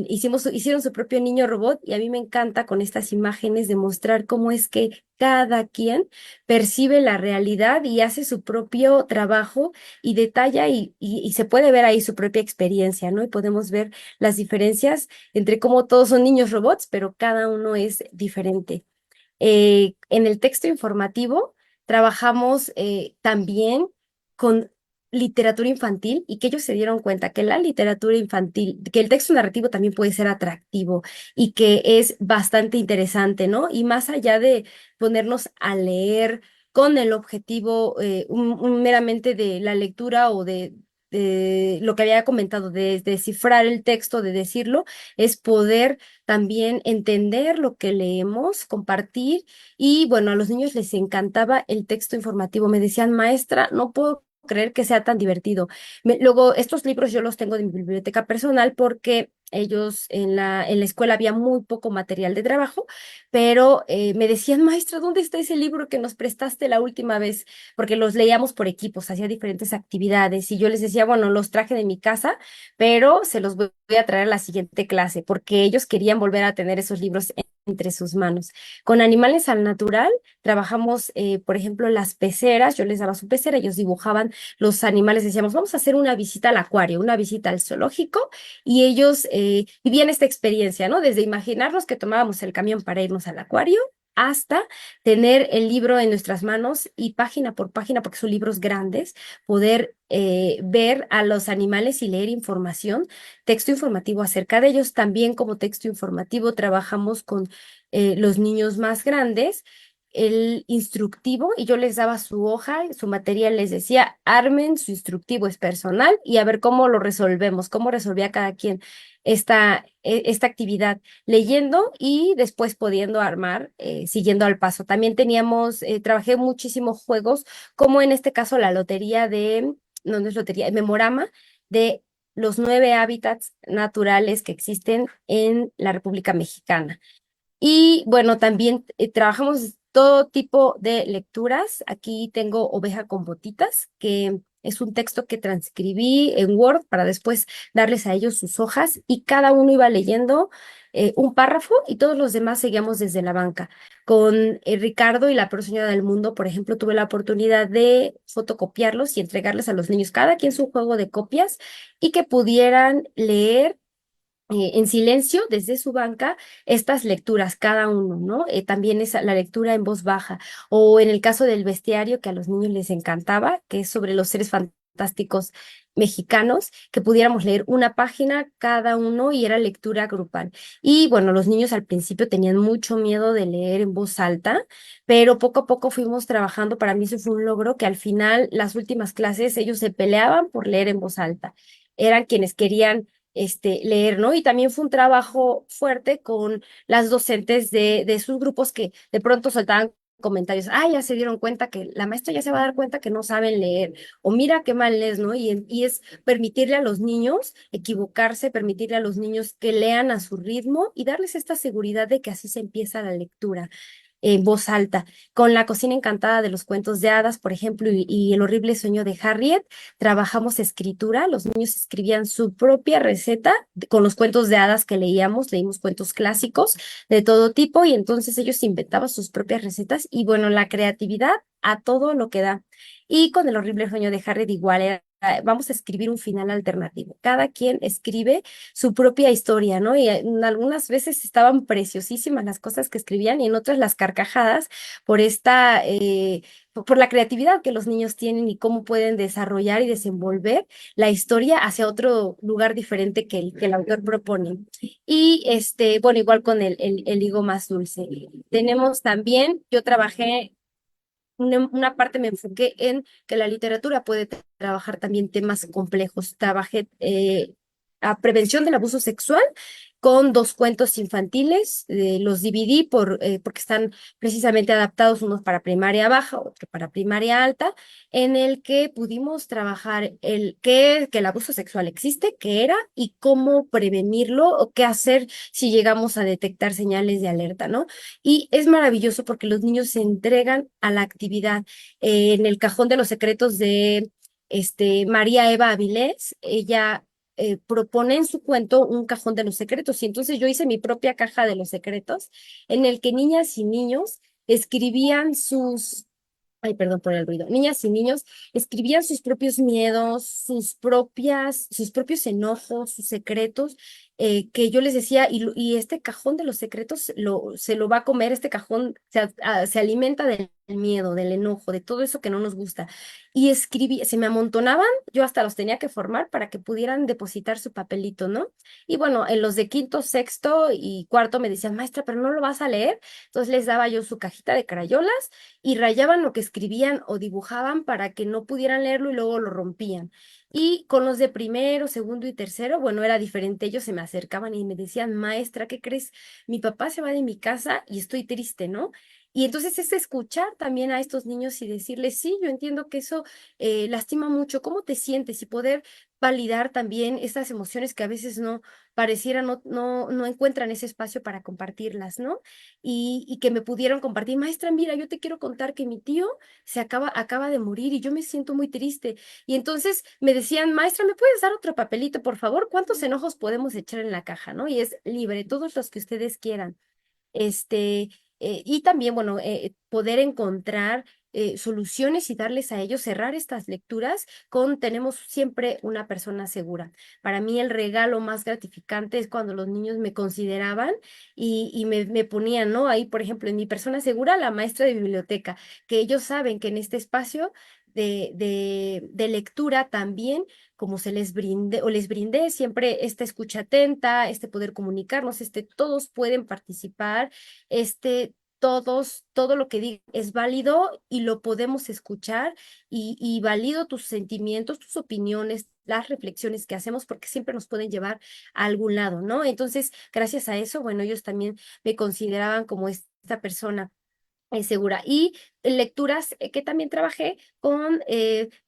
hicieron su propio niño robot y a mí me encanta con estas imágenes demostrar cómo es que cada quien percibe la realidad y hace su propio trabajo y detalla y se puede ver ahí su propia experiencia, ¿no? Y podemos ver las diferencias entre cómo todos son niños robots, pero cada uno es diferente. En el texto informativo trabajamos también con literatura infantil y que ellos se dieron cuenta que la literatura infantil, que el texto narrativo también puede ser atractivo y que es bastante interesante, ¿no? Y más allá de ponernos a leer con el objetivo meramente de la lectura o de lo que había comentado, de descifrar el texto, de decirlo, es poder también entender lo que leemos, compartir y bueno, a los niños les encantaba el texto informativo. Me decían, maestra, no puedo creer que sea tan divertido. Luego, estos libros yo los tengo en mi biblioteca personal porque ellos en la escuela había muy poco material de trabajo, pero me decían, maestra, ¿dónde está ese libro que nos prestaste la última vez? Porque los leíamos por equipos, hacía diferentes actividades y yo les decía, bueno, los traje de mi casa, pero se los voy a traer a la siguiente clase porque ellos querían volver a tener esos libros entre sus manos. Con animales al natural, trabajamos, por ejemplo, las peceras, yo les daba su pecera, ellos dibujaban los animales, decíamos, vamos a hacer una visita al acuario, una visita al zoológico, y ellos vivían esta experiencia, ¿no? Desde imaginarnos que tomábamos el camión para irnos al acuario hasta tener el libro en nuestras manos y página por página, porque son libros grandes, poder ver a los animales y leer información, texto informativo acerca de ellos. También como texto informativo trabajamos con los niños más grandes el instructivo y yo les daba su hoja, su material, les decía, armen su instructivo, es personal y a ver cómo lo resolvemos, cómo resolvía cada quien esta actividad, leyendo y después pudiendo armar, siguiendo al paso. También trabajé muchísimos juegos, como en este caso la lotería no, no es lotería, el memorama de los 9 hábitats naturales que existen en la República Mexicana. Y bueno, también trabajamos todo tipo de lecturas. Aquí tengo Oveja con botitas, que es un texto que transcribí en Word para después darles a ellos sus hojas y cada uno iba leyendo un párrafo y todos los demás seguíamos desde la banca. Con Ricardo y la Peor Señora del Mundo, por ejemplo, tuve la oportunidad de fotocopiarlos y entregarles a los niños cada quien su juego de copias y que pudieran leer en silencio desde su banca estas lecturas, cada uno, ¿no? También es la lectura en voz baja, o en el caso del bestiario que a los niños les encantaba, que es sobre los seres fantásticos mexicanos, que pudiéramos leer una página cada uno y era lectura grupal. Y bueno, los niños al principio tenían mucho miedo de leer en voz alta, pero poco a poco fuimos trabajando. Para mí eso fue un logro que al final, las últimas clases, ellos se peleaban por leer en voz alta. Eran quienes querían leer, ¿no? Y también fue un trabajo fuerte con las docentes de sus grupos que de pronto soltaban comentarios, ya se dieron cuenta que la maestra ya se va a dar cuenta que no saben leer, o mira qué mal lees, ¿no? Y es permitirle a los niños equivocarse, permitirle a los niños que lean a su ritmo y darles esta seguridad de que así se empieza la lectura en voz alta. Con La Cocina Encantada de los Cuentos de Hadas, por ejemplo, y El Horrible Sueño de Harriet, trabajamos escritura. Los niños escribían su propia receta con los cuentos de hadas que leímos cuentos clásicos de todo tipo y entonces ellos inventaban sus propias recetas y bueno, la creatividad a todo lo que da. Y con El Horrible Sueño de Harriet igual vamos a escribir un final alternativo. Cada quien escribe su propia historia, ¿no? Y en algunas veces estaban preciosísimas las cosas que escribían y en otras las carcajadas por por la creatividad que los niños tienen y cómo pueden desarrollar y desenvolver la historia hacia otro lugar diferente que el autor propone. Y bueno, igual con el higo más dulce. Tenemos también, yo trabajé una parte me enfoqué en que la literatura puede trabajar también temas complejos. Trabajé a prevención del abuso sexual con 2 cuentos infantiles. Los dividí porque están precisamente adaptados, unos para primaria baja, otro para primaria alta, en el que pudimos trabajar que el abuso sexual existe, qué era y cómo prevenirlo o qué hacer si llegamos a detectar señales de alerta, ¿no? Y es maravilloso porque los niños se entregan a la actividad. En el cajón de los secretos de María Eva Avilés, ella propone en su cuento un cajón de los secretos. Y entonces yo hice mi propia caja de los secretos, en el que niñas y niños escribían ay, perdón por el ruido. Niñas y niños escribían sus propios miedos, sus propios enojos, sus secretos, que yo les decía, y este cajón de los secretos se lo va a comer, este cajón se alimenta del miedo, del enojo, de todo eso que no nos gusta. Y se me amontonaban, yo hasta los tenía que formar para que pudieran depositar su papelito, ¿no? Y bueno, en los de quinto, sexto y cuarto me decían, maestra, pero no lo vas a leer. Entonces les daba yo su cajita de crayolas y rayaban lo que escribían o dibujaban para que no pudieran leerlo y luego lo rompían. Y con los de primero, segundo y tercero, bueno, era diferente. Ellos se me acercaban y me decían, maestra, ¿qué crees? Mi papá se va de mi casa y estoy triste, ¿no? Y entonces es escuchar también a estos niños y decirles, sí, yo entiendo que eso lastima mucho, ¿cómo te sientes? Y poder validar también estas emociones que a veces no pareciera no encuentran ese espacio para compartirlas, ¿no? Y que me pudieron compartir, maestra, mira, yo te quiero contar que mi tío acaba de morir y yo me siento muy triste. Y entonces me decían, maestra, ¿me puedes dar otro papelito, por favor? ¿Cuántos enojos podemos echar en la caja, no? Y es libre, todos los que ustedes quieran. Este, y también, bueno, poder encontrar soluciones y darles a ellos, cerrar estas lecturas tenemos siempre una persona segura. Para mí el regalo más gratificante es cuando los niños me consideraban y me ponían, ¿no? Ahí, por ejemplo, en mi persona segura, la maestra de biblioteca, que ellos saben que en este espacio de lectura también, como se les brinde o les brindé siempre esta escucha atenta, este poder comunicarnos, todos pueden participar, todo lo que digo es válido y lo podemos escuchar y valido tus sentimientos, tus opiniones, las reflexiones que hacemos porque siempre nos pueden llevar a algún lado, ¿no? Entonces, gracias a eso, bueno, ellos también me consideraban como esta persona segura. Y lecturas que también trabajé con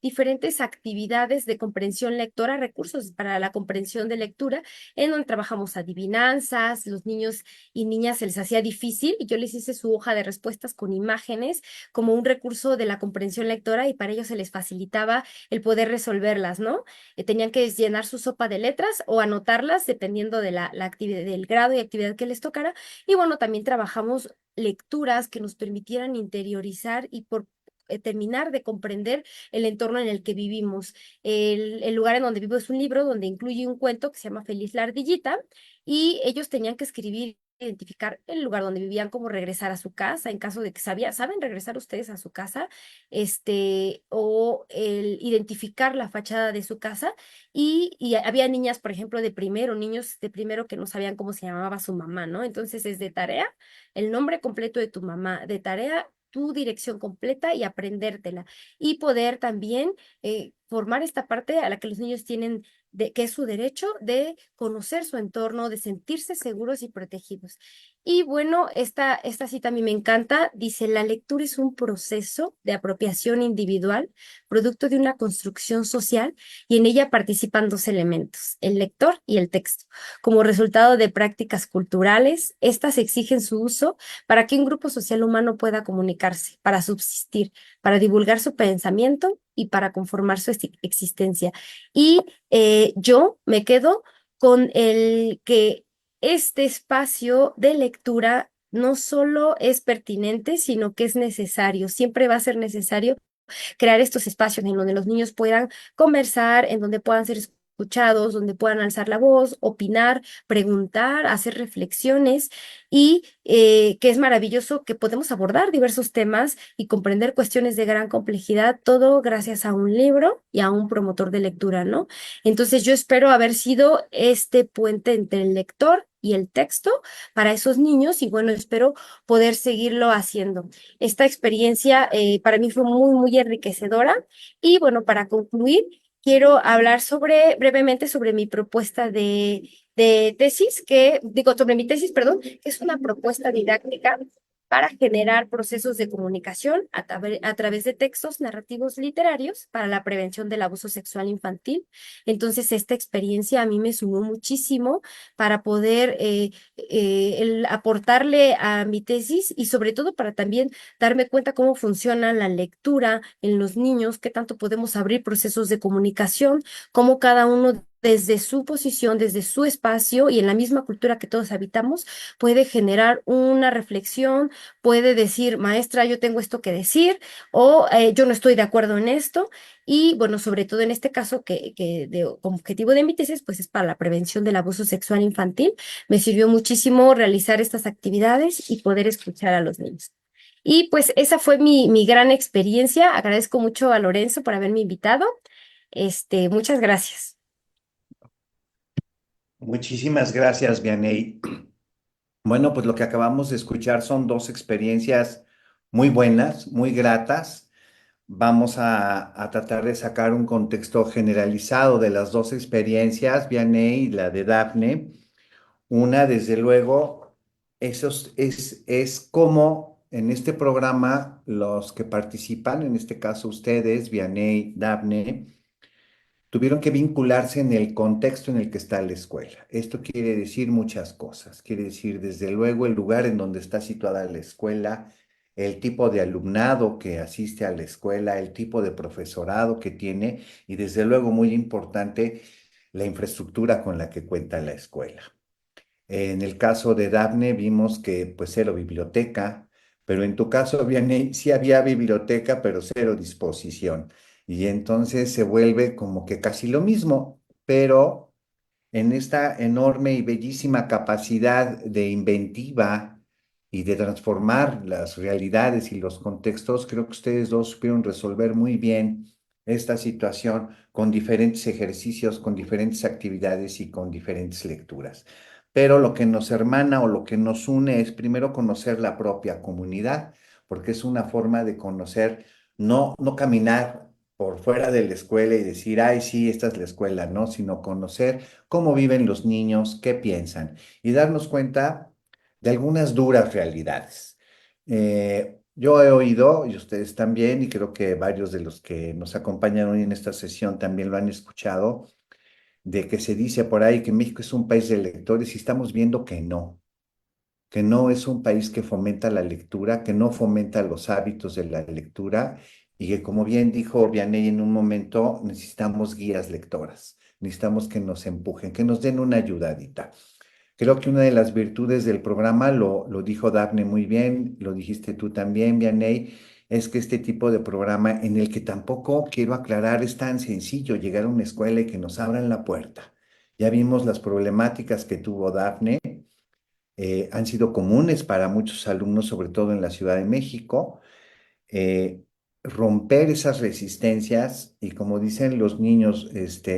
diferentes actividades de comprensión lectora, recursos para la comprensión de lectura, en donde trabajamos adivinanzas, los niños y niñas se les hacía difícil y yo les hice su hoja de respuestas con imágenes como un recurso de la comprensión lectora y para ellos se les facilitaba el poder resolverlas, ¿no? Tenían que llenar su sopa de letras o anotarlas dependiendo de la actividad, del grado y actividad que les tocara. Y bueno, también trabajamos lecturas que nos permitieran interiorizar y terminar de comprender el entorno en el que vivimos. El lugar en donde vivo es un libro donde incluye un cuento que se llama Feliz la ardillita y ellos tenían que escribir, identificar el lugar donde vivían, cómo regresar a su casa, en caso de que ¿saben regresar ustedes a su casa? O el identificar la fachada de su casa y había niñas, por ejemplo, niños de primero que no sabían cómo se llamaba su mamá, ¿no? Entonces es de tarea el nombre completo de tu mamá, de tarea tu dirección completa y aprendértela. Y poder también formar esta parte a la que los niños tienen, que es su derecho de conocer su entorno, de sentirse seguros y protegidos. Y bueno, esta cita a mí me encanta. Dice, la lectura es un proceso de apropiación individual, producto de una construcción social, y en ella participan dos elementos, el lector y el texto. Como resultado de prácticas culturales, estas exigen su uso para que un grupo social humano pueda comunicarse, para subsistir, para divulgar su pensamiento y para conformar su existencia. Y yo me quedo con el que este espacio de lectura no solo es pertinente, sino que es necesario, siempre va a ser necesario crear estos espacios en donde los niños puedan conversar, en donde puedan ser escuchados, donde puedan alzar la voz, opinar, preguntar, hacer reflexiones y que es maravilloso que podemos abordar diversos temas y comprender cuestiones de gran complejidad, todo gracias a un libro y a un promotor de lectura, ¿no? Entonces yo espero haber sido este puente entre el lector y el texto para esos niños y bueno, espero poder seguirlo haciendo. Esta experiencia para mí fue muy, muy enriquecedora y bueno, para concluir, quiero hablar brevemente sobre mi propuesta de tesis, sobre mi tesis, perdón, que es una propuesta didáctica para generar procesos de comunicación a través de textos narrativos literarios para la prevención del abuso sexual infantil. Entonces, esta experiencia a mí me sumó muchísimo para poder aportarle a mi tesis y sobre todo para también darme cuenta cómo funciona la lectura en los niños, qué tanto podemos abrir procesos de comunicación, cómo cada uno desde su posición, desde su espacio y en la misma cultura que todos habitamos, puede generar una reflexión, puede decir, maestra, yo tengo esto que decir, o yo no estoy de acuerdo en esto. Y bueno, sobre todo en este caso, como objetivo de mi tesis, pues es para la prevención del abuso sexual infantil. Me sirvió muchísimo realizar estas actividades y poder escuchar a los niños. Y pues esa fue mi gran experiencia. Agradezco mucho a Lorenzo por haberme invitado. Muchas gracias. Muchísimas gracias, Vianey. Bueno, pues lo que acabamos de escuchar son dos experiencias muy buenas, muy gratas. Vamos a tratar de sacar un contexto generalizado de las dos experiencias, Vianey y la de Dafne. Una, desde luego, es como en este programa los que participan, en este caso ustedes, Vianey, Dafne, tuvieron que vincularse en el contexto en el que está la escuela. Esto quiere decir muchas cosas. Quiere decir, desde luego, el lugar en donde está situada la escuela, el tipo de alumnado que asiste a la escuela, el tipo de profesorado que tiene y, desde luego, muy importante, la infraestructura con la que cuenta la escuela. En el caso de Dafne vimos que pues cero biblioteca, pero en tu caso, Vianney, sí había biblioteca, pero cero disposición. Y entonces se vuelve como que casi lo mismo, pero en esta enorme y bellísima capacidad de inventiva y de transformar las realidades y los contextos, creo que ustedes dos supieron resolver muy bien esta situación con diferentes ejercicios, con diferentes actividades y con diferentes lecturas. Pero lo que nos hermana o lo que nos une es primero conocer la propia comunidad, porque es una forma de conocer, no caminar por fuera de la escuela y decir, ay, sí, esta es la escuela, no, sino conocer cómo viven los niños, qué piensan y darnos cuenta de algunas duras realidades. Yo he oído, y ustedes también, y creo que varios de los que nos acompañan hoy en esta sesión también lo han escuchado, de que se dice por ahí que México es un país de lectores y estamos viendo que no es un país que fomenta la lectura, que no fomenta los hábitos de la lectura y que, como bien dijo Vianney en un momento, necesitamos guías lectoras, necesitamos que nos empujen, que nos den una ayudadita. Creo que una de las virtudes del programa, lo dijo Daphne muy bien, lo dijiste tú también, Vianney, es que este tipo de programa en el que tampoco quiero aclarar es tan sencillo llegar a una escuela y que nos abran la puerta. Ya vimos las problemáticas que tuvo Daphne, han sido comunes para muchos alumnos, sobre todo en la Ciudad de México. eh, Romper esas resistencias y, como dicen los niños,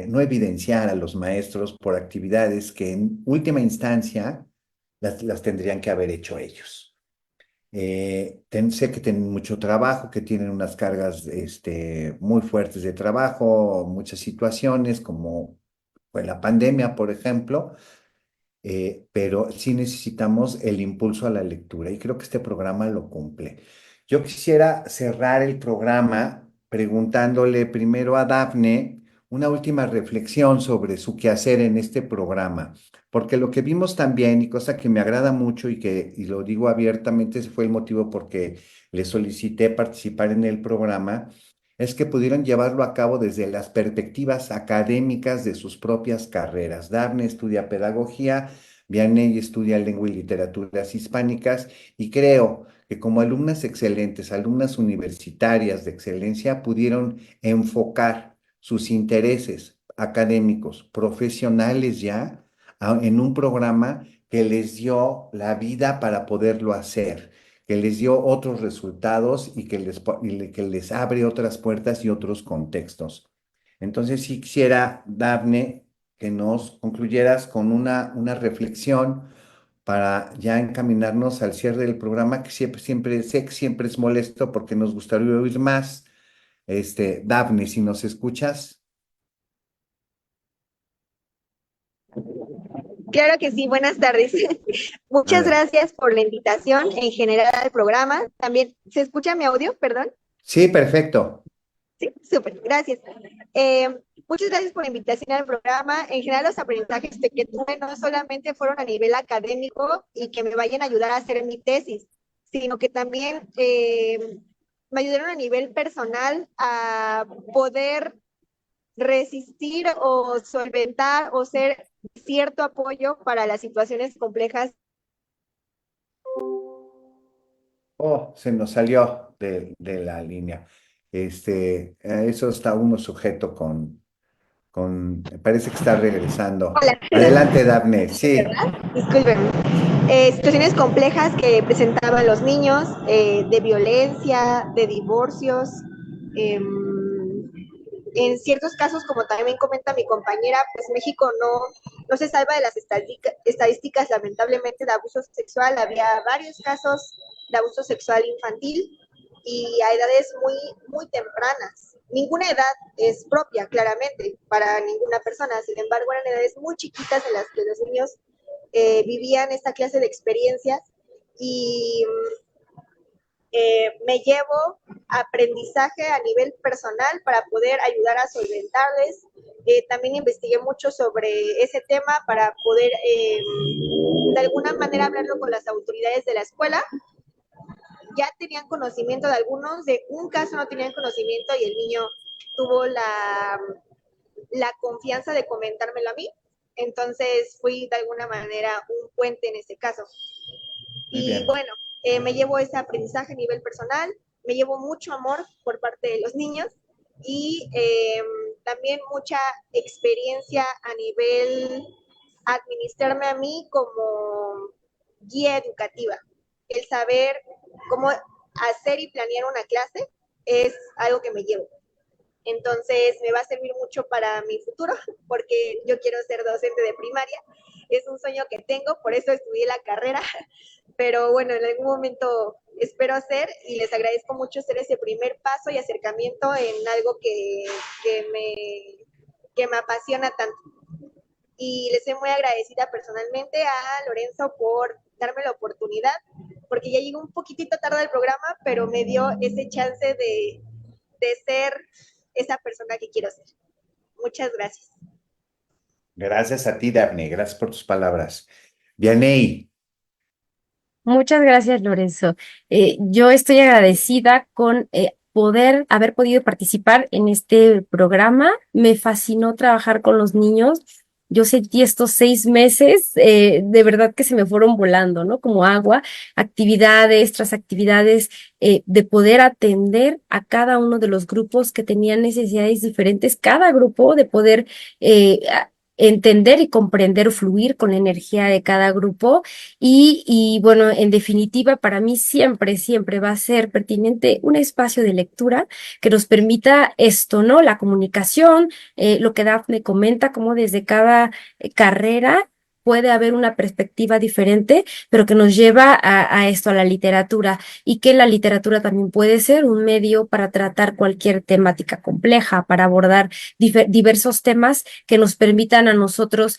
no evidenciar a los maestros por actividades que en última instancia las tendrían que haber hecho ellos. Sé que tienen mucho trabajo, que tienen unas cargas muy fuertes de trabajo, muchas situaciones como fue la pandemia, por ejemplo, pero sí necesitamos el impulso a la lectura y creo que este programa lo cumple. Yo quisiera cerrar el programa preguntándole primero a Dafne una última reflexión sobre su quehacer en este programa, porque lo que vimos también, y cosa que me agrada mucho y lo digo abiertamente, ese fue el motivo por que le solicité participar en el programa, es que pudieron llevarlo a cabo desde las perspectivas académicas de sus propias carreras. Dafne estudia pedagogía, Vianney estudia lengua y literaturas hispánicas y creo que como alumnas excelentes, alumnas universitarias de excelencia, pudieron enfocar sus intereses académicos, profesionales ya, en un programa que les dio la vida para poderlo hacer, que les dio otros resultados y que les abre otras puertas y otros contextos. Entonces, sí quisiera, Dafne, que nos concluyeras con una reflexión para ya encaminarnos al cierre del programa, que siempre, sé que siempre es molesto porque nos gustaría oír más. Dafne, si nos escuchas. Claro que sí, buenas tardes. Muchas Nada. gracias por la invitación en general al programa. También, ¿se escucha mi audio? Perdón. Sí, perfecto. Sí, súper, gracias. Eh, Muchas gracias por la invitación al programa. En general, los aprendizajes que tuve no solamente fueron a nivel académico y que me vayan a ayudar a hacer mi tesis, sino que también me ayudaron a nivel personal a poder resistir o solventar o ser cierto apoyo para las situaciones complejas. Oh, se nos salió de la línea. Eso está uno sujeto parece que está regresando. Hola, Adelante, Daphne. Sí, disculpen. Situaciones complejas que presentaban los niños, de violencia, de divorcios. Eh, en ciertos casos, como también comenta mi compañera, pues México no se salva de las estadísticas, lamentablemente, de abuso sexual. Había varios casos de abuso sexual infantil y a edades muy tempranas. Ninguna edad es propia, claramente, para ninguna persona. Sin embargo, eran edades muy chiquitas en las que los niños vivían esta clase de experiencias y me llevo aprendizaje a nivel personal para poder ayudar a solventarles. También investigué mucho sobre ese tema para poder de alguna manera hablarlo con las autoridades de la escuela. Ya tenían conocimiento de algunos, de un caso no tenían conocimiento y el niño tuvo la confianza de comentármelo a mí. Entonces fui de alguna manera un puente en ese caso. muy Y bien. bueno, me llevo ese aprendizaje a nivel personal, me llevo mucho amor por parte de los niños y también mucha experiencia a nivel administrarme a mí como guía educativa. El saber cómo hacer y planear una clase es algo que me llevo. Entonces me va a servir mucho para mi futuro porque yo quiero ser docente de primaria. Es un sueño que tengo, por eso estudié la carrera, pero bueno, en algún momento espero hacer y les agradezco mucho hacer ese primer paso y acercamiento en algo que, que me apasiona tanto. Y les soy muy agradecida personalmente a Lorenzo por darme la oportunidad, porque ya llegó un poquitito tarde al programa, pero me dio ese chance de ser esa persona que quiero ser. Muchas gracias. Gracias a ti, Daphne. Gracias por tus palabras. Vianey, Muchas gracias, Lorenzo. Yo estoy agradecida con poder haber podido participar en este programa. Me fascinó trabajar con los niños. Yo sentí estos 6 meses, de verdad que se me fueron volando, ¿no? Como agua, actividades tras actividades, de poder atender a cada uno de los grupos que tenían necesidades diferentes, cada grupo, de poder entender y comprender, fluir con la energía de cada grupo y bueno, en definitiva, para mí siempre va a ser pertinente un espacio de lectura que nos permita esto, ¿no? La comunicación, lo que Dafne comenta, como desde cada carrera puede haber una perspectiva diferente, pero que nos lleva a esto, a la literatura, y que la literatura también puede ser un medio para tratar cualquier temática compleja, para abordar diversos temas que nos permitan a nosotros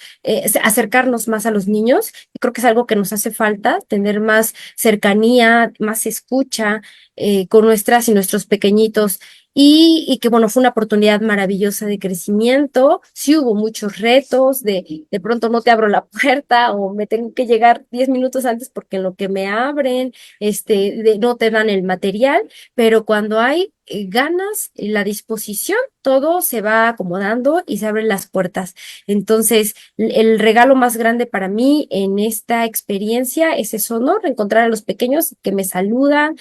acercarnos más a los niños. Creo que es algo que nos hace falta, tener más cercanía, más escucha con nuestras y nuestros pequeñitos. Y que bueno, fue una oportunidad maravillosa de crecimiento. Sí hubo muchos retos, de pronto no te abro la puerta o me tengo que llegar 10 minutos antes porque en lo que me abren, no te dan el material, pero cuando hay ganas, la disposición, todo se va acomodando y se abren las puertas. Entonces, el regalo más grande para mí en esta experiencia es eso, ¿no? Encontrar a los pequeños que me saludan.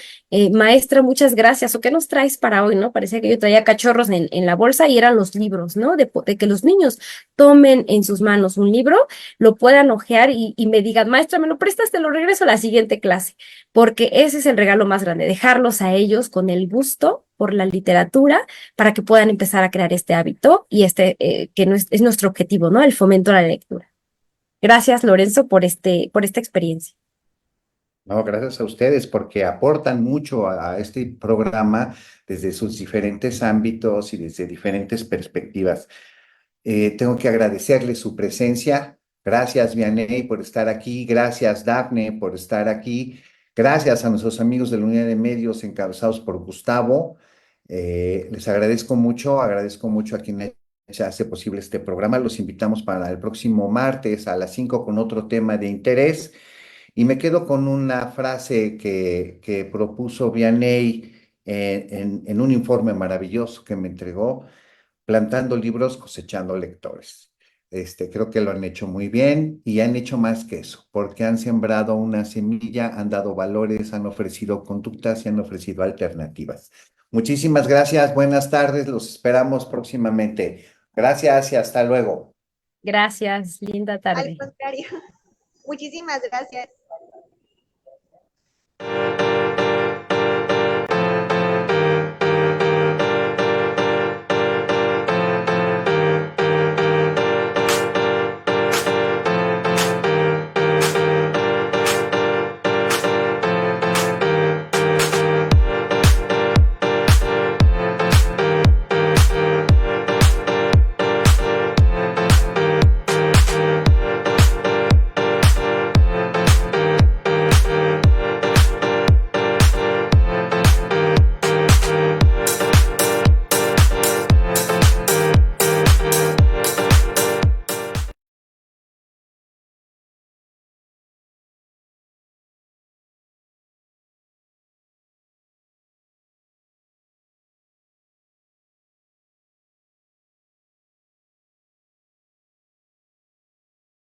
Maestra, muchas gracias. ¿O qué nos traes para hoy, no? Parecía que yo traía cachorros en la bolsa y eran los libros, ¿no? De que los niños tomen en sus manos un libro, lo puedan hojear y me digan, maestra, ¿me lo prestas? Te lo regreso a la siguiente clase, porque ese es el regalo más grande, dejarlos a ellos con el gusto por la literatura para que puedan empezar a crear este hábito y que no es nuestro objetivo, ¿no? El fomento a la lectura. Gracias, Lorenzo, por esta experiencia. no, gracias a ustedes porque aportan mucho a este programa desde sus diferentes ámbitos y desde diferentes perspectivas. Tengo que agradecerles su presencia. Gracias, Vianey, por estar aquí. Gracias, Dafne, por estar aquí. Gracias a nuestros amigos de la Unidad de Medios encabezados por Gustavo. Les agradezco mucho a quien hace posible este programa. Los invitamos para el próximo martes a las 5 con otro tema de interés. Y me quedo con una frase que propuso Vianey en un informe maravilloso que me entregó, plantando libros, cosechando lectores. Creo que lo han hecho muy bien y han hecho más que eso, porque han sembrado una semilla, han dado valores, han ofrecido conductas y han ofrecido alternativas. Muchísimas gracias, buenas tardes, los esperamos próximamente. Gracias y hasta luego. Gracias, linda Al tarde. contrario, muchísimas gracias.